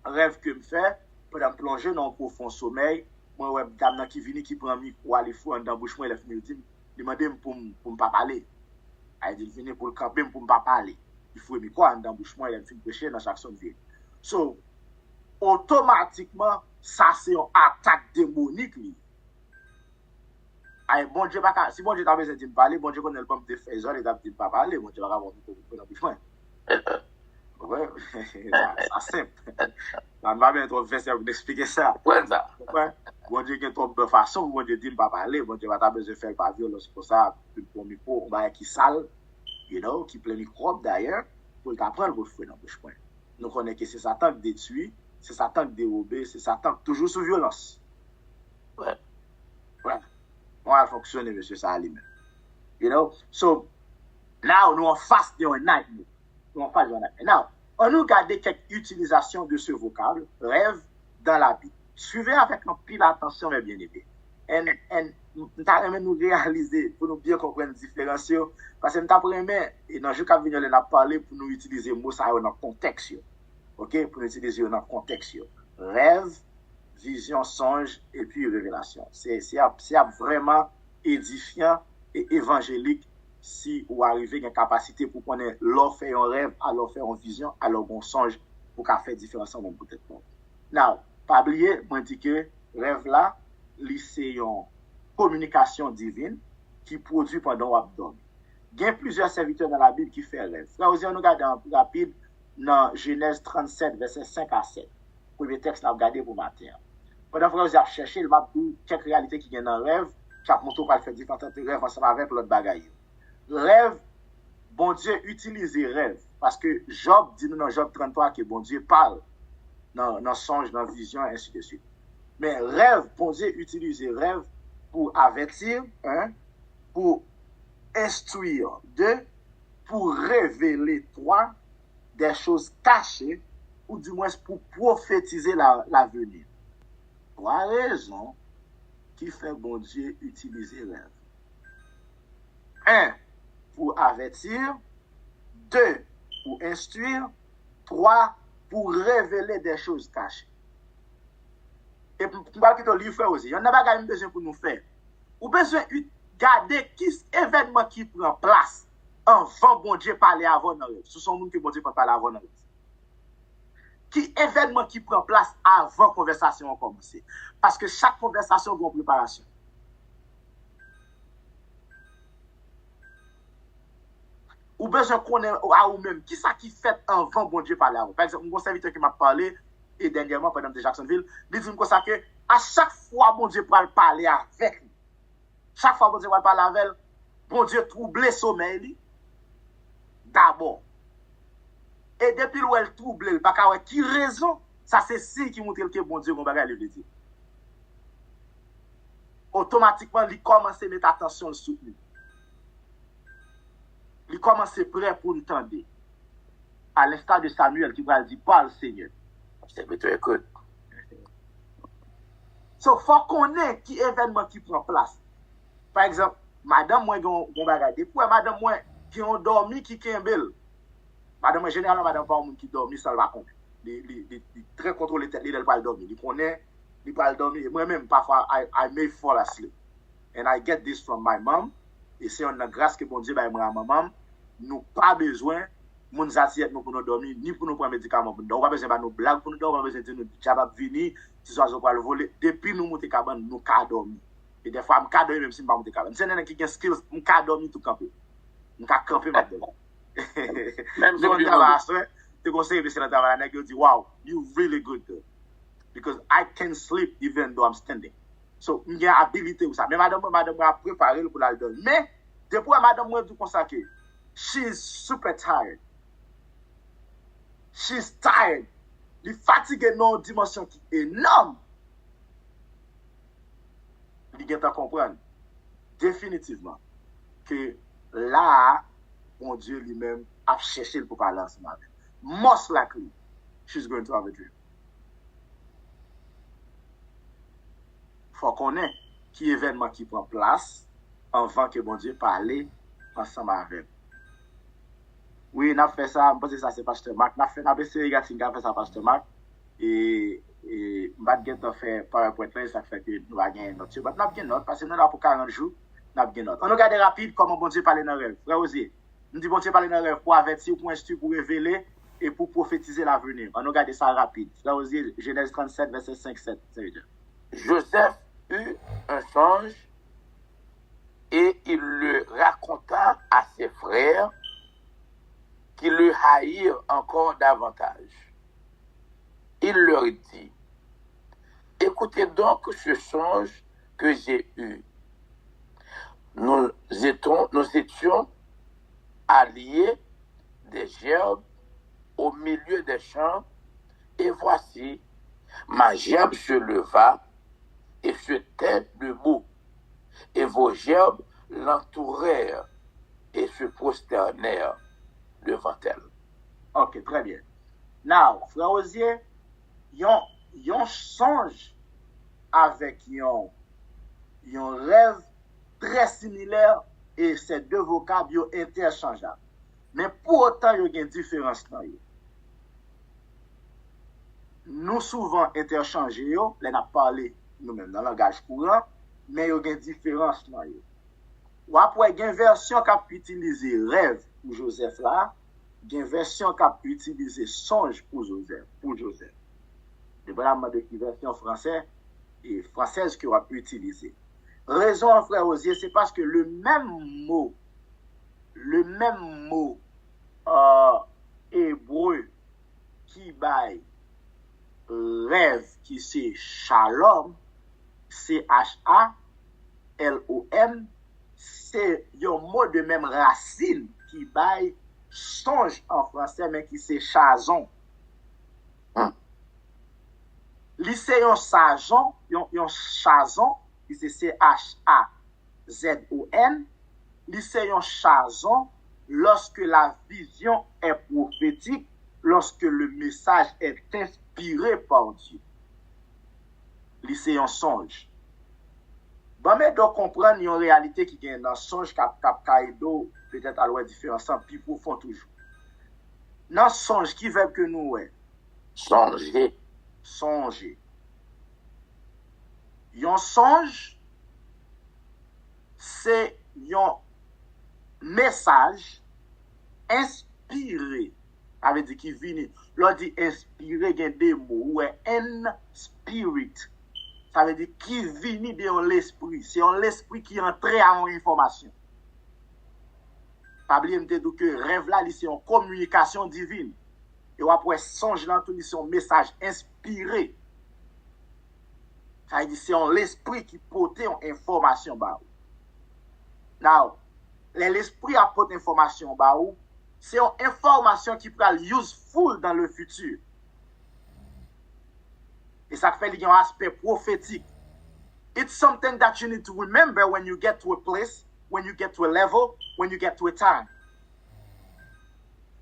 rêve que me fait pendant plonger dans un profond sommeil. Moi, ouais, dame qui vient qui prend un micro, aller fou dans bouche moi, il me dit, demandez pour me pas parler. Elle dit venez pour le camper pour me pas parler. Il faut micro dans bouche moi, il me prêcher dans chaque son vie. So automatiquement ça c'est une attaque démonique lui. Ay bon Dieu pas si bon Dieu t'a besoin de parler, bon Dieu connaît le pomme de faire ça, il t'a dit pas parler, bon Dieu va avoir micro dans bouche moi. Ouais, c'est simple. On va bien trop faire pour expliquer ça. Ouais, ça. Ouais. Bon Dieu qui tombe de façon, bon Dieu dit pas parler, bon Dieu va t'avoir besoin de faire par violence pour ça, pour micro, on va qui sale, qui plein microbe d'ailleurs, pour t'apprendre pour faire dans bouche point. Nous connaissons que c'est Satan qui détruit, c'est Satan qui dérobe, c'est Satan toujours sous violence. Ouais. Ouais. On va fonctionner, monsieur, ça lui-même. So, now, nous en face d'un nightmare. Now, on nous regarde quelques utilisations de ce vocable, rêve, dans la Bible. Suivez avec un pile attention, mes bien-aimés. Et nous allons nous réaliser, pour nous bien comprendre la différence, parce que nous allons, et dans le jeu qui vient de parler, pour nous utiliser le mot ça dans le contexte. OK? Pour nous utiliser dans le contexte. Rêve, vision, songe, et puis révélation. C'est vraiment édifiant et évangélique si vous arrivez à une capacité pour connaître l'or fait un rêve, alors faire une vision, alors on songe pour qu'à faire différence dans peut-être pas. Now, pas oublier, moi dis que rêve là, c'est une communication divine qui produit pendant qu'on dorme. Il y a plusieurs serviteurs dans la Bible qui font rêve. Là, vous allez regarder en rapide dans Genèse 37, verset 5 à 7. Premier texte, nous regardé pour matin. Pendant que vous avez cherché, il m'a dit quelques réalités qui viennent dans le rêve chaque monto va faire différents rêves ensemble avec l'autre bagaille. Rêve, bon Dieu utilise rêve. Parce que Job dit nous dans Job 33 que bon Dieu parle dans songe, dans vision, ainsi de suite. Mais rêve, bon Dieu utilise rêve pour avertir, pour instruire, pour révéler, des choses cachées, ou du moins pour prophétiser l'avenir. 3 raisons qui fait bon Dieu utiliser rêve. 1, pour avertir. 2, pour instruire. 3, pour révéler des choses cachées. Et pour parler de livre aussi, il y en a pas besoin pour nous faire. Ou besoin de garder qui événement qui prend place avant bon Dieu parler avant dans rêve. Ce sont nous que bon Dieu parler avant dans rêve. Qui événement qui prend place avant conversation a commencé. Parce que chaque conversation a une préparation. Ou besoin qu'on ait à ou même qui ça qui fait avant bon Dieu parler avant. Par exemple, mon serviteur qui m'a parlé et dernièrement pendant de Jacksonville, il dit comme ça que à chaque fois bon Dieu parler avec lui. Chaque fois bon Dieu parler avec elle, bon Dieu trouble sommeil d'abord. Et depuis où elle trouble, pas qu'à qui raison, ça c'est signe qui montre que bon Dieu gon bagay le dit. Automatiquement, il commence à mettre attention sur lui. Il commence prêt pour entendre. À l'instar de Samuel qui va dire parle Seigneur. C'est plutôt écoute. So, faut qu'on ait qui événement qui prend place. Par exemple, madame moi gon bagay. Depuis madame moi qui ont dormi qui kembel. Madame moi généralement madame pas monde qui dormi ça va compte. Il très contrôlé tête, il pas dormir. Il connaît, il pas dormir. Moi même parfois I may fall asleep. And I get this from my mom. Et c'est une grâce que bon Dieu ba moi à maman. Nous pas besoin moun zatiet nous pour nous dormir ni pour nous prendre médicaments pour nous pas besoin ba nous blague pour nous dormir, pas besoin de nous diable venir si oiseau pour le voler depuis nous monter cabane nous ka dormir. Et des fois me ka dormir même si pas monter cabane. C'est nèg qui a skills, me ka dormir tout camper. Me ka camper maintenant. Même si on travaille, te conseille de faire travail nèg dit wow, you really good girl. Because I can sleep even though I'm standing. So, il y a habilité ou ça. Mais madame a préparé pour la donner. Mais, depuis madame moi dit comme ça que she's super tired. She's tired. Il fatigué dans une dimension qui est énorme. Il vient à comprendre définitivement que là, mon Dieu lui-même a cherché pour parler ensemble avec. Most likely, she's going to have a dream. Faut qu'on ait qui événement qui prend place avant que bon Dieu parle ensemble avec. Oui, on a fait ça, je pense que ça c'est Pasteur Marc. On a fait ça Pasteur Marc. Et on a fait PowerPoint là, ça fait que nous avons gagné une note. On a gagné une note parce que nous là pour 40 jours, on a gagné une note. On regarde rapide comment bon Dieu parle dans le rêve. Frère Osier, nous dit bon Dieu parle dans le rêve pour avertir, pour instruire, pour révéler et pour prophétiser l'avenir. On regarde ça rapide. Frère Osier, Genèse 37, verset 5-7. Joseph eut un songe et il le raconta à ses frères qui le haïrent encore davantage. Il leur dit, écoutez donc ce songe que j'ai eu. Nous étions alliés des gerbes au milieu des champs, et voici, ma gerbe se leva et se tint debout, et vos gerbes l'entourèrent et se prosternèrent devant elle. Ok, très bien. Now, frère Osier, yon songe avec yon rêve très similaire et ces deux vocables yon interchangeables. Mais pour autant, yon gen différence dans yon. Nous souvent interchanger yo, les n'a parlé nous-mêmes dans le langage courant, mais yon gen différence dans yon. Ou après gen version qui a utilisé rêve pour Joseph là, gen version qui a utilisé songe pour Joseph. Et voilà ma version française et française qui aura pu utiliser. Raison, frère Osier, c'est parce que le même mot hébreu qui baille rêve, qui c'est shalom, C-H-A, S-O-N-G-E-L-O-N, c'est un mot de même racine qui baille songe en français, mais qui c'est chazon. C'est un chazon, un chazon, qui c'est C-H-A-Z-O-N. C'est un chazon lorsque la vision est prophétique, lorsque le message est inspiré par Dieu. C'est un songe. Bon, mais donc comprendre une réalité qui est dans le songe cap kaido, peut-être à l'ouest différence, plus profond toujours. Dans le songe, qui veut que nous ouais? Songer. Songer. Un songe, c'est un message inspiré. Ça veut dire qui vient. L'on dit inspiré, il y a des mots. Ouais, en spirit. Ça veut dire qui vient de l'esprit. C'est l'esprit qui entre à une information. Pas oublier que rêve là, c'est une communication divine. Et après, songe là, c'est un message inspiré. Ça veut dire c'est l'esprit qui porte une information. Now, l'esprit apporte information. C'est une information qui peut être useful dans le futur. Et ça fait qu'il y a un aspect prophétique. It's something that you need to remember when you get to a place, when you get to a level, when you get to a time.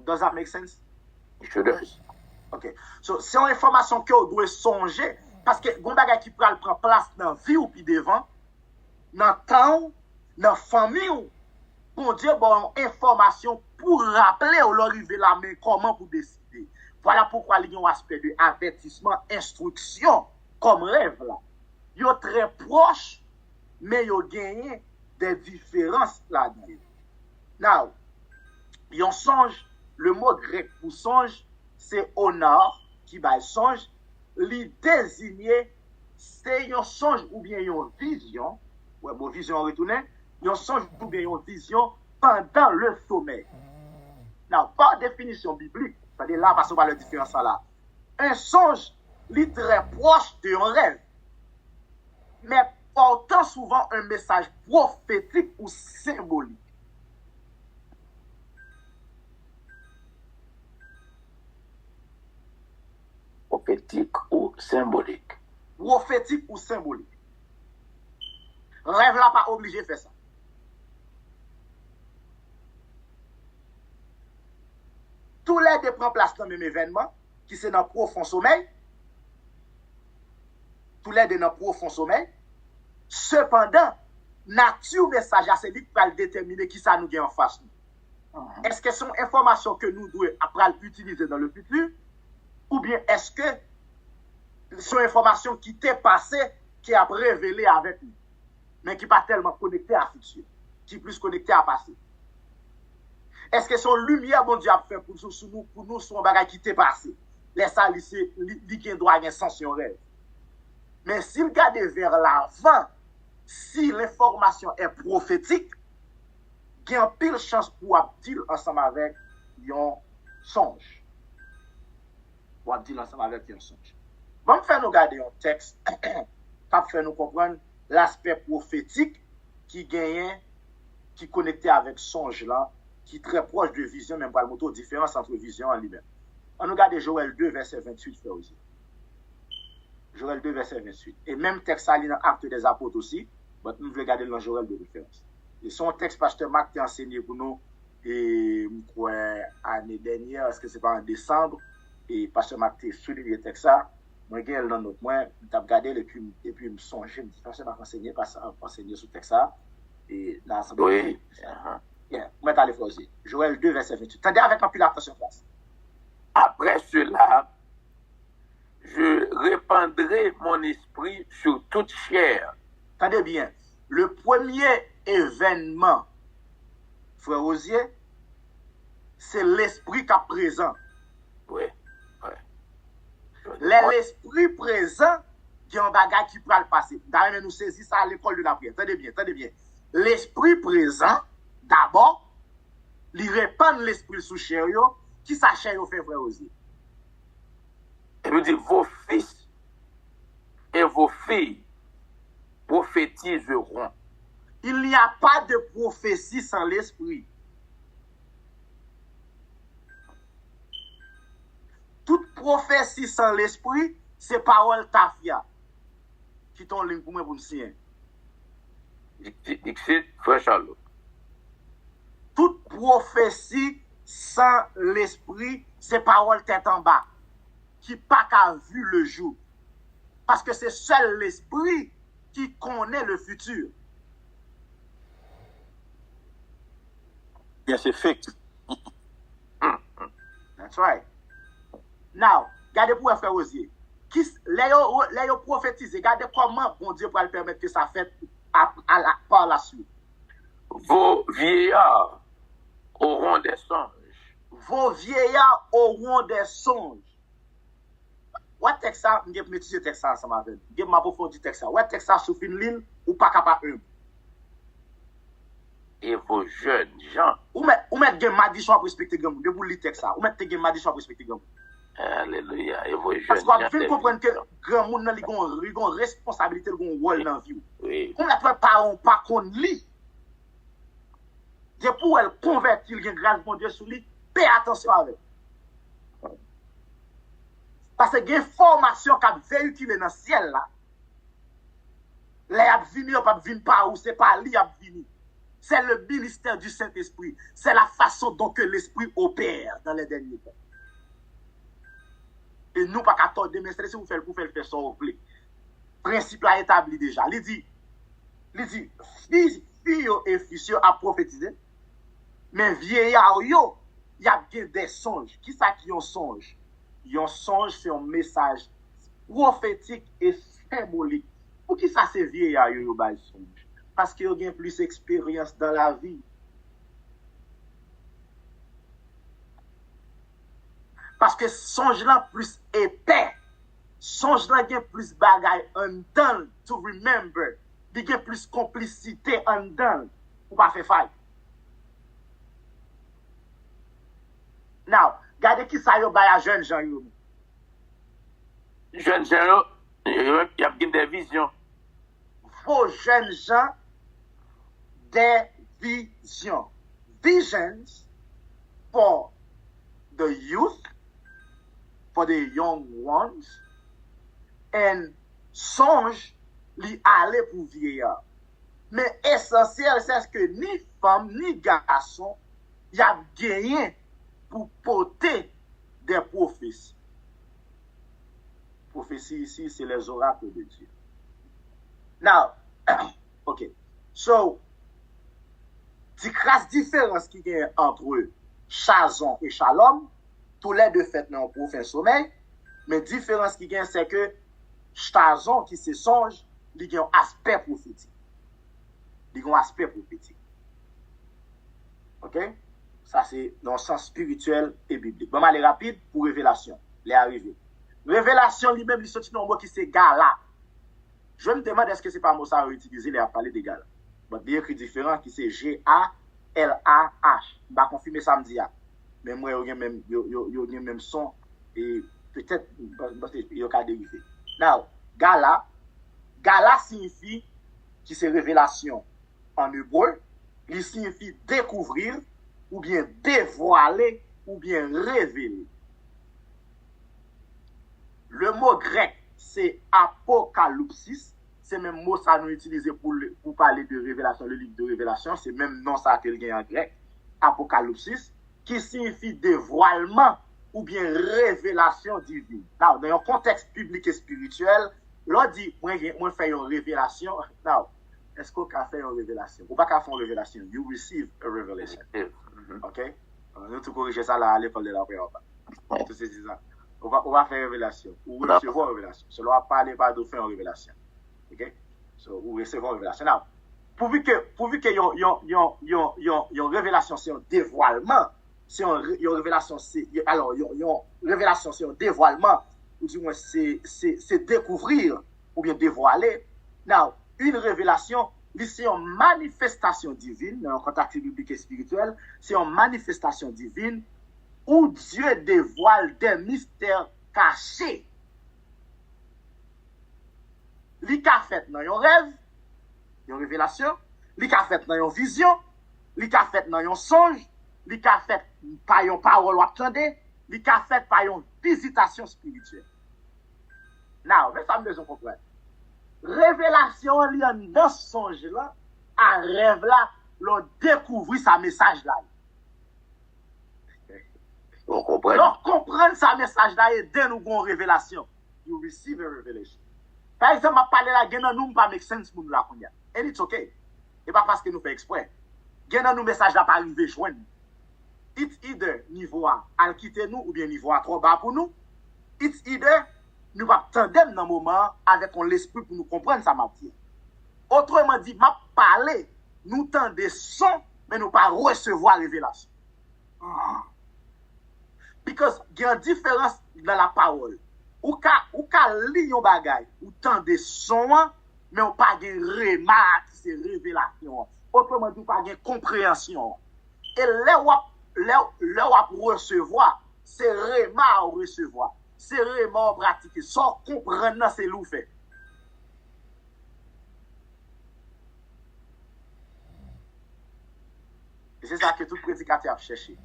Does that make sense? It does. Ok. So, c'est une information que vous devez songer, parce que bon bagay qui prend place dans la vie ou puis devant, dans le temps, dans la famille ou, bon Dieu, bon, information pour rappeler ou l'arrivée la main, comment pour décider. Voilà pourquoi il y a un aspect de avertissement, instruction, comme rêve là. Ils sont très proches, mais ils ont gagné des différences là-dedans. Now, ils ont songe, le mot grec pour songe, c'est honor, qui va songe, li désigner, c'est un songe ou bien une vision, ouais, bon, vision retournée, un songe ou bien une vision pendant le sommeil. Now, par définition biblique, c'est-à-dire là, parce qu'on va la différence là. Un songe, est très proche d'un rêve, mais portant souvent un message prophétique ou symbolique. Prophétique ou symbolique. Prophétique ou symbolique. Rêve là, pas obligé de faire ça. Tous les deux prennent place dans le même événement, qui c'est dans le profond sommeil. Tous les deux dans le profond sommeil. Cependant, nature message, c'est lui qui va déterminer qui ça nous gagne en face. Est-ce que c'est une information que nous devons après utiliser dans le futur? Ou bien est-ce que c'est une information qui t'est passée, qui a révélé avec nous, mais qui n'est pas tellement connectée à futur, qui est plus connectée à passé? Est-ce que son lumière, bon Dieu, a fait pour nous, son bagage qui t'est passé? Laisse ça, il qui doit avoir un sens sur rêve. Mais s'il garde vers l'avant, si l'information est prophétique, il y a une pile chance pour dire ensemble avec un songe. Pour dire ensemble avec un songe. Bon, faire nous garder un texte pour faire nous comprendre l'aspect prophétique qui gagne, qui est connecté avec songe là, qui est très proche de vision, même pas le mot différence entre vision et lui-même. On regarde Joël 2, verset 28, frère aussi. Joël 2, verset 28. Et même texte à dans Actes des Apôtres aussi, mais nous voulons regarder dans Joël de référence. Et son texte, Pasteur Marc qui a enseigné pour nous, et l'année dernière, est-ce que c'est pas en décembre, et Pasteur Marc a souligné le texte ça, moi, je dans notre mois, je regardé et puis me songer, je me dis, Pasteur Marc a enseigné ce texte ça, et là, ça va être. Yeah, on va aller voir aussi. Joël 2, verset 28. Tendez avec un peu l'attention place. Après cela, je répandrai mon esprit sur toute chair. Tendez bien. Le premier événement, frère Osier, c'est l'esprit qui est présent. Oui. L'esprit présent, il y a un bagage qui peut le passer. D'ailleurs, nous saisissons ça à l'école de la prière. Tendez bien. L'esprit présent, d'abord, il répand l'esprit sous chair, qui sa chair fait frère Osier. Et nous dit, vos fils et vos filles prophétiseront. Il n'y a pas de prophétie sans l'esprit. Toute prophétie sans l'esprit, c'est parole tafia. Qui ton ligne pour moi pour me signer. Dixit, frère Charles. Toute prophétie sans l'esprit, c'est parole tête en bas. Qui pas qu'à vu le jour. Parce que c'est seul l'esprit qui connaît le futur. Bien, c'est fake. That's right. Now, regardez pour faire osier. Les yo prophétisé, regardez comment bon Dieu pourra permettre que ça fait par la suite. Vos vieillards auront des songes. Vos vieillards auront des songes. What texte ça, je vais mettre ce texte ensemble avec. Je vais m'approfondir texte ça. What texte ça sur une ligne ou pas capable. Et vos jeunes gens. Ou mettre gen madichon pour respecter gamme. De vous lire texte ça. Ou mettre gen madichon pour respecter gamme. Alléluia. Et vos jeunes Parce gens. qu'on vient comprendre que grand monde nan li gon responsabilité, li gon rôle dans vie. Oui. Comme la parents pas qu'on lit. De pour elle convertir gen grâce bon Dieu sur lui, paie attention avec. Parce que gen formation qu'a véhiculé dans ciel là. Les a vini pas vinn pas ou c'est pas li a vini. C'est le ministère du Saint-Esprit. C'est la façon dont que l'Esprit opère dans les derniers temps. Et nous, pas qu'à tort de mais si vous faites faire ça, vous plaît. Principe là établi déjà. Il dit, fille et fils a prophétisé, mais vieillard yo, y a des songes. Qui ça qui ont songe? Un songe, c'est un message prophétique et symbolique. Pour qui ça c'est vieillard yo ba songe? Parce qu'ils ont plus d'expérience dans la vie. Parce que songe là plus épais. Songe là gen plus bagay en dedans to remember. Il gen plus complicité en dedans pour pas faire faille. Now, regardez qui ça yo bay à jeune gens yo. Jeunes gens, il y a des visions. Vos jeunes gens des visions. Visions for the youth, for the young ones, and songe li aller pour vieillard. Mais essentiel, c'est que ni femme ni garçon y a gagné pour porter des prophéties. Prophétie ici, c'est les oracles de Dieu. Now, okay. So, ti crasse différence qui y a entre Chazon et Shalom, tous les deux fait dans un profond sommeil, mais différence qui y a, c'est que Chazon qui se songe, il y a un aspect prophétique. Il y a un aspect prophétique. Ok? Ça, c'est dans le sens spirituel et biblique. Bon, aller rapide pour révélation. Les arrivées. Révélation lui-même, il sortit dans un mot qui c'est gala. Je me demande est-ce que c'est pas un mot ça à utiliser, il a parlé de gala. Bon, il y a écrit différent qui c'est G-A-L-A-H. Je vais confirmer samedi. Mais moi, il y a même son et peut-être il y a qu'à dériver. Now, gala signifie qui c'est révélation en hébreu. Il signifie découvrir ou bien dévoiler ou bien révéler. Le mot grec, c'est apocalypsis. C'est même mot ça nous utilisé pour parler de révélation, le livre de révélation. C'est même nom ça que le en grec. Apocalypsis, qui signifie dévoilement ou bien révélation divine. Now, dans un contexte public et spirituel, l'on dit, moi fais une révélation. Now, est-ce qu'on a fait une révélation? Ou pas qu'à faire une révélation? You receive a revelation. Ok? Nous tout corriger ça là à l'école de la prière. Tout c'est ça. On va faire une révélation. Ou recevoir une révélation. Cela va parler pas de faire une révélation. Ok? So, ou recevoir une révélation. Now, pourvu que yon révélation, c'est un dévoilement. C'est une révélation, révélation, c'est un dévoilement. Ou du moins, c'est découvrir ou bien dévoiler. Now, une révélation, c'est une manifestation divine, dans un contexte biblique et spirituel, c'est une manifestation divine où Dieu dévoile des mystères cachés. Li ka fait dans un rêve, une révélation, li ka fait dans une vision, li ka fait dans un songe, li ka fait par une parole ou attendez, li ka fait par une visitation spirituelle. Now, mais ça me besoin comprendre. Révélation li en dans songe là, à rêve là, l'on découvrir sa message là. On comprend. Donc, comprendre sa message là et dès nous une révélation. You receive a revelation. Par exemple, je parle là, gen nous pas make sense pour nous là qu'on y a. And it's okay. Et pas parce que nous fait exprès. Gen nous message là pas arriver joindre. It's either niveau A al quitter nous ou bien niveau A trop bas pour nous. It's either nous va tandem dans moment avec l'esprit pour nous comprendre sa matière. Autrement dit, m'a parler, nous tend des sons mais nous pas recevoir révélation. Because il y a une différence dans la parole. Ou ka li yon bagay, ou tan de son, mais ou pas de remarque, c'est révélation. Autrement dit, pas de compréhension. Et là où recevoir, c'est remarque ou recevoir. C'est remarque pratiquer. Sans comprendre, c'est l'ou fait. Et c'est ça que tout prédicateur a cherché.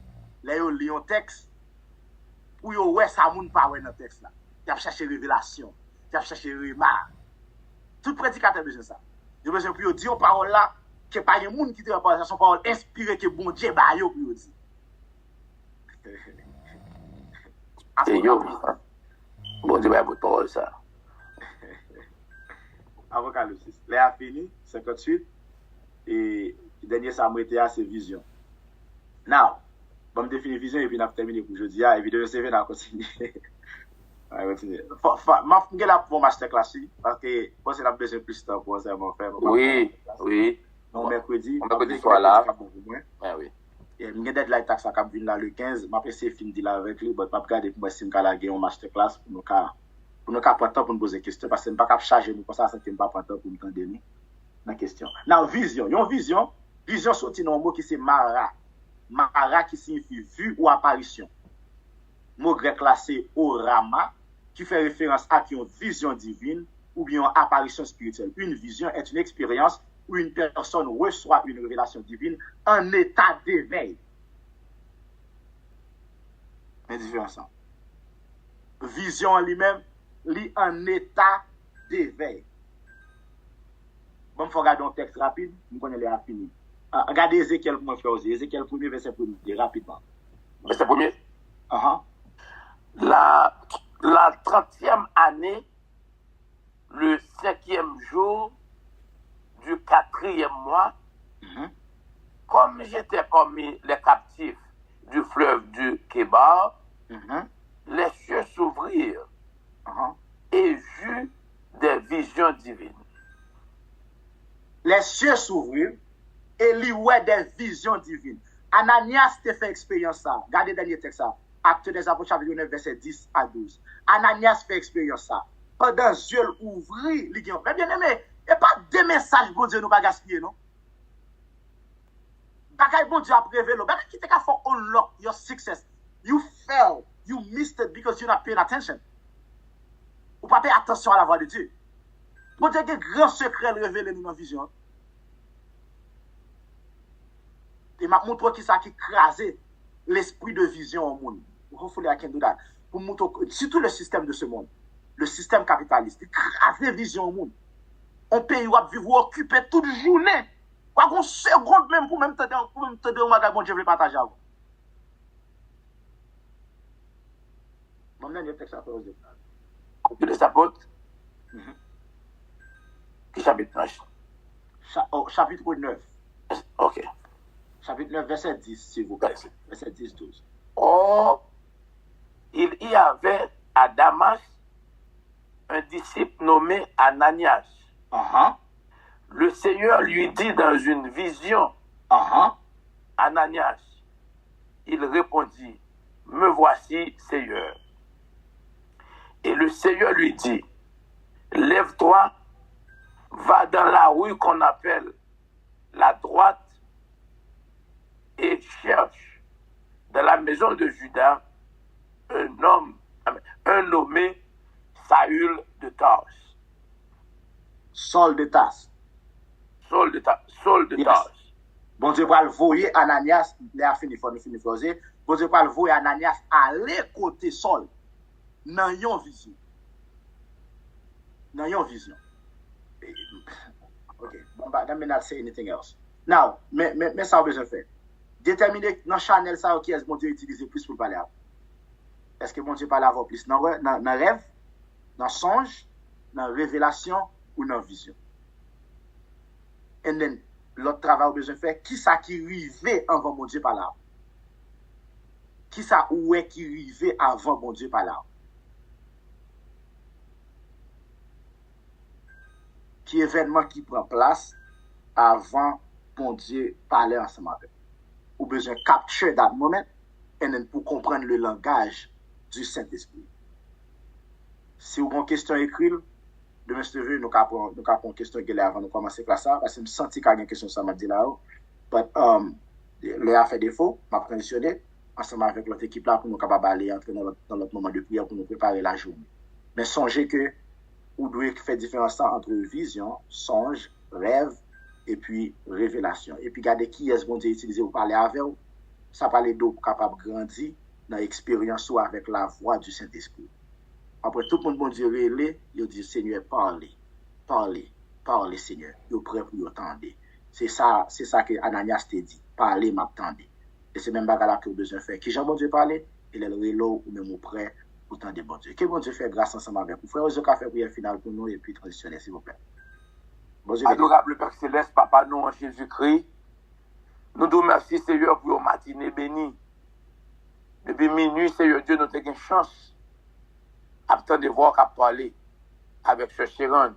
Là, il lit un texte, ou yo ouais ça moun pas ouais dans texte là. Tu as cherché révélation, tu as cherché remarque. Tout prédicateur besoin ça. Je besoin pour dire parole là que pas un monde qui te parle son parole inspirée que bon Dieu ba yo pour dire. C'est yo. Bon Dieu ba votre parole ça. Apocalypse. Là a fini 58 et dernier ça m'a été c'est vision. Now, bon me définir vision et puis on a terminé pour aujourd'hui et puis de CV on continue. Ouais, continue. M'a fait la pour masterclass parce que moi c'est la besoin plus de temps pour ça mon frère. Oui, oui. Non mercredi soir là. Ouais, oui. Et m'gè deadline tax ça cap venir là le 15, m'a pensé fin dit là avec lui, but m'a regarder pour moi si m'ka la gagner un masterclass pour nous prendre temps pour nous poser question parce que m'pas cap charger nous comme ça c'est que m'pas prendre temps pour nous tendre nous dans question. Now vision, yon vision sorti dans un mot qui c'est mara. Mara qui signifie vue ou apparition. Mot grec là c'est orama qui fait référence à une vision divine ou bien une apparition spirituelle. Une vision est une expérience où une personne reçoit une révélation divine en état d'éveil. C'est différent. Vision en lui-même, lui en état d'éveil. Bon, il faut regarder un texte rapide, nous connaissons les fini. Regardez Ézéchiel pour moi faire aussi. Ézéchiel 1er, verset 1er, rapidement. Verset 1er. Uh-huh. La 30e année, le 5e jour du 4e mois, comme j'étais parmi les captifs du fleuve du Kébar, les cieux s'ouvrirent et j'eus des visions divines. Les cieux s'ouvrirent et lui ouais des visions divines. Ananias te fait expérience ça. Regardez le dernier texte ça. Actes des Apôtres chapitre 9 verset 10 à 12. Ananias fait expérience ça. Pendant yeux ouvri, li gen. Mais bien aimé, et pas des messages bon Dieu nous pas gaspiller non. Bagay bon Dieu a révélé. Bagay qui te ka for unlock your success. You fail, you missed it because you're not paying attention. Ou pas payer attention à la voix de Dieu. Bon Dieu a un grand secret révélé dans la vision. Et m'a montré qui ça qui crasé l'esprit de vision au monde. Hopefully I can do that. Pour montrer surtout le système de ce monde, le système capitaliste, craser vision au monde. On pays où vivre occupé toute journée. Pas une seconde même pour même te dire magal bon Dieu veut partager avec. Bon dernier texte à poser. Actes des Apôtres. Qui chapitre 9? Chapitre 9. OK. Chapitre 9, verset 10, s'il vous plaît. Verset 10, 12. Or, il y avait à Damas un disciple nommé Ananias. Le Seigneur lui dit dans une vision, Ananias. Il répondit, me voici, Seigneur. Et le Seigneur lui dit, lève-toi, va dans la rue qu'on appelle la droite et cherche dans la maison de Judas un nommé Saül de Tarse. Saul de Tarse. Saul de Yes. Tarse. Bon Dieu va le voyer Ananias, il a fini frosé. Bon Dieu va le voyer Ananias aller côté Saul. Dans yon vision. Okay, that may not say anything else. Now, mais ça a besoin de faire. Déterminer dans Chanel ça qui est bon Dieu utiliser plus pour parler. Est-ce que bon Dieu parle avant plus dans rêve, dans songe, dans révélation ou dans vision? And then l'autre travail a besoin de faire, qui ça qui rivé avant bon Dieu par là? Qui ça où est qui rivé avant bon Dieu par là? Qui événement qui prend place avant bon Dieu parler ensemble avec? Ou besoin de capture that moment and then pour comprendre le langage du Saint-Esprit. Si vous avez une question écrite, demain si tu veux, nous avons une question qui est avant de commencer la classe, parce que je me sens qu'il y a une question ça m'a dit là. But Léa fait défaut, m'a transitionné ensemble avec l'autre équipe là pour nous capables aller entrer dans notre moment de prière pour nous préparer la journée. Mais songez que vous devez faire différence entre vision, songe, rêve et puis révélation. Et puis regardez qui est-ce bon Dieu utilisé pour parler avec vous. Ça parle d'eau pour capable grandir dans l'expérience ou avec la voix du Saint-Esprit. Après tout le monde bon Dieu relé, il dit Seigneur parlez Seigneur, vous prêt pour entendre. C'est ça que Ananias t'a dit, parlez m'attendez. Et c'est même bagarre là que vous besoin de faire. Qui Jean bon Dieu parler, il est le relou ou même prêt pour entendre bon Dieu. Que bon Dieu fait grâce ensemble avec vous. Frère, vous avez fait prière finale pour nous et puis transitionner s'il vous plaît. Bon Dieu, adorable Père Céleste, Papa nous en Jésus-Christ. Nous te remercions Seigneur pour une matinée bénie. Depuis minuit, Seigneur Dieu, nous avons une chance de voir qu'à parler avec ce Chéron.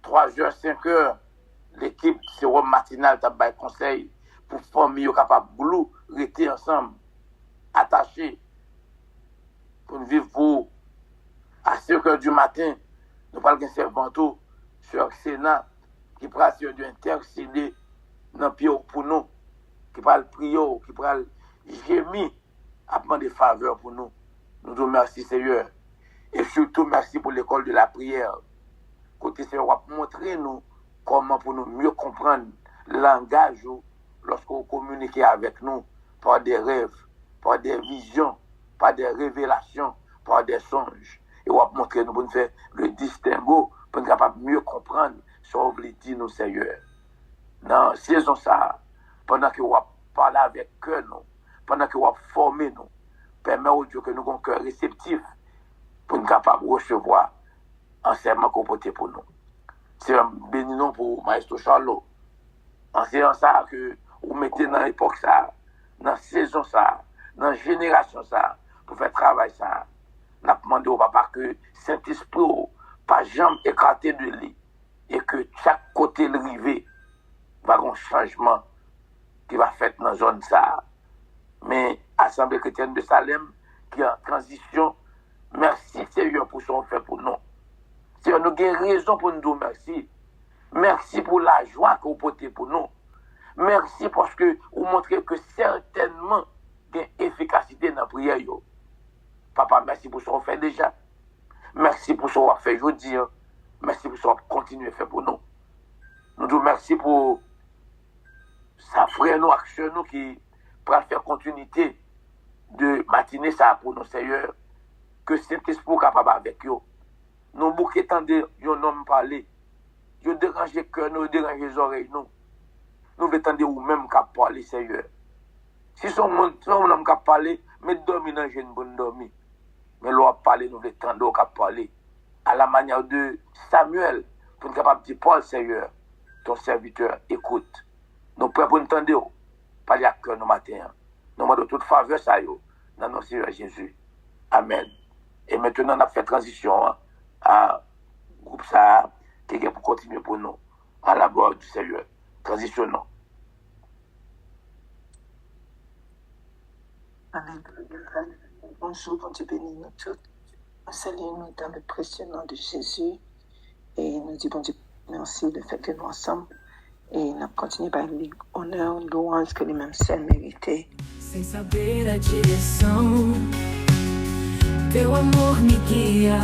3h, 5h, l'équipe sérum matinale t'a bail conseil pour famille capable de rester ensemble, attachés, pour vivre pour à 5h du matin. Nous parlons d'un servanteau sur Sénat qui prend sur Dieu intercéder dans pied pour nous, qui parle prier, qui parle gémir, à demander des faveurs pour nous. Nous te remercions, Seigneur. Et surtout, merci pour l'école de la prière. Côté Seigneur, va montrer nous comment pour nous mieux comprendre le langage lorsqu'on communique avec nous par des rêves, par des visions, par des révélations, par des songes. Et va montrer nous pour nous faire le distinguo, pour nous capable mieux comprendre ce qu'on veut dire nous, Seigneur. Dans saison ça, pendant que vous parlez avec cœur, nous, pendant que vous formez nous, permet au Dieu que nous ayons un cœur réceptif pour nous capables de recevoir enseignement comporté pour nous. C'est un béni nom pour Maestro Charlot. En séance ça que vous mettez dans l'époque ça, dans saison ça, dans génération ça, pour faire travail ça. Nous avons demandé au papa que Saint-Esprit pas jamais écarté de lui et que chaque côté le rivé va avoir un changement qui va faire dans la zone ça. Mais Assemblée chrétienne de Salem qui est en transition, merci Seigneur pour ce qu'on fait pour nous. Seigneur, nous avons raison pour nous dire merci. Merci pour la joie que vous portez pour nous. Merci parce que vous montrez que certainement il y a une efficacité dans la prière. Papa, merci pour ce qu'on fait déjà. Merci pour ce qu'on fait aujourd'hui. Merci pour ce qu'on continue à faire pour nous. Nous disons merci pour sa frère, nous, action, nous qui pourra faire continuité de matinée ça pour nous, Seigneur. Que Saint-Esprit est capable avec eux. Nous bouquets tendez un homme parler. Vous dérangez le cœur, nous dérangez les oreilles, nous. Nous voulons tendre vous-même qu'à parler, Seigneur. Si son homme qui parler, mais dormir dans une bonne dormir. Mais l'on parler, nous voulons tendre qu'à parler. À la manière de Samuel, pour nous capable de dire, Paul, Seigneur, ton serviteur, écoute. Nous prêts pour nous tendre, parler à cœur nos matins. Nous demandons toute faveur, ça, dans notre Seigneur Jésus. Amen. Et maintenant, on a fait transition à groupe ça, qui est pour continuer pour nous, à la gloire du Seigneur. Transitionnons. Alléluia. Bonjour, bon Dieu bénit nous tous. Nous saluons nous dans le précieux nom de Jésus. Et nous disons, bon Dieu, merci de fait que nous ensemble. Et nous continuons par l'honneur, louange que les mêmes seuls méritaient. Sem saber a direção, teu amor me guia,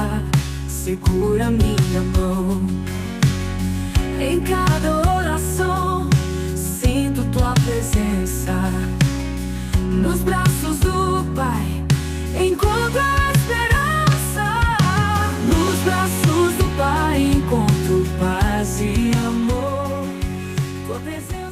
segura minha mão. Em cada oração Vou baiser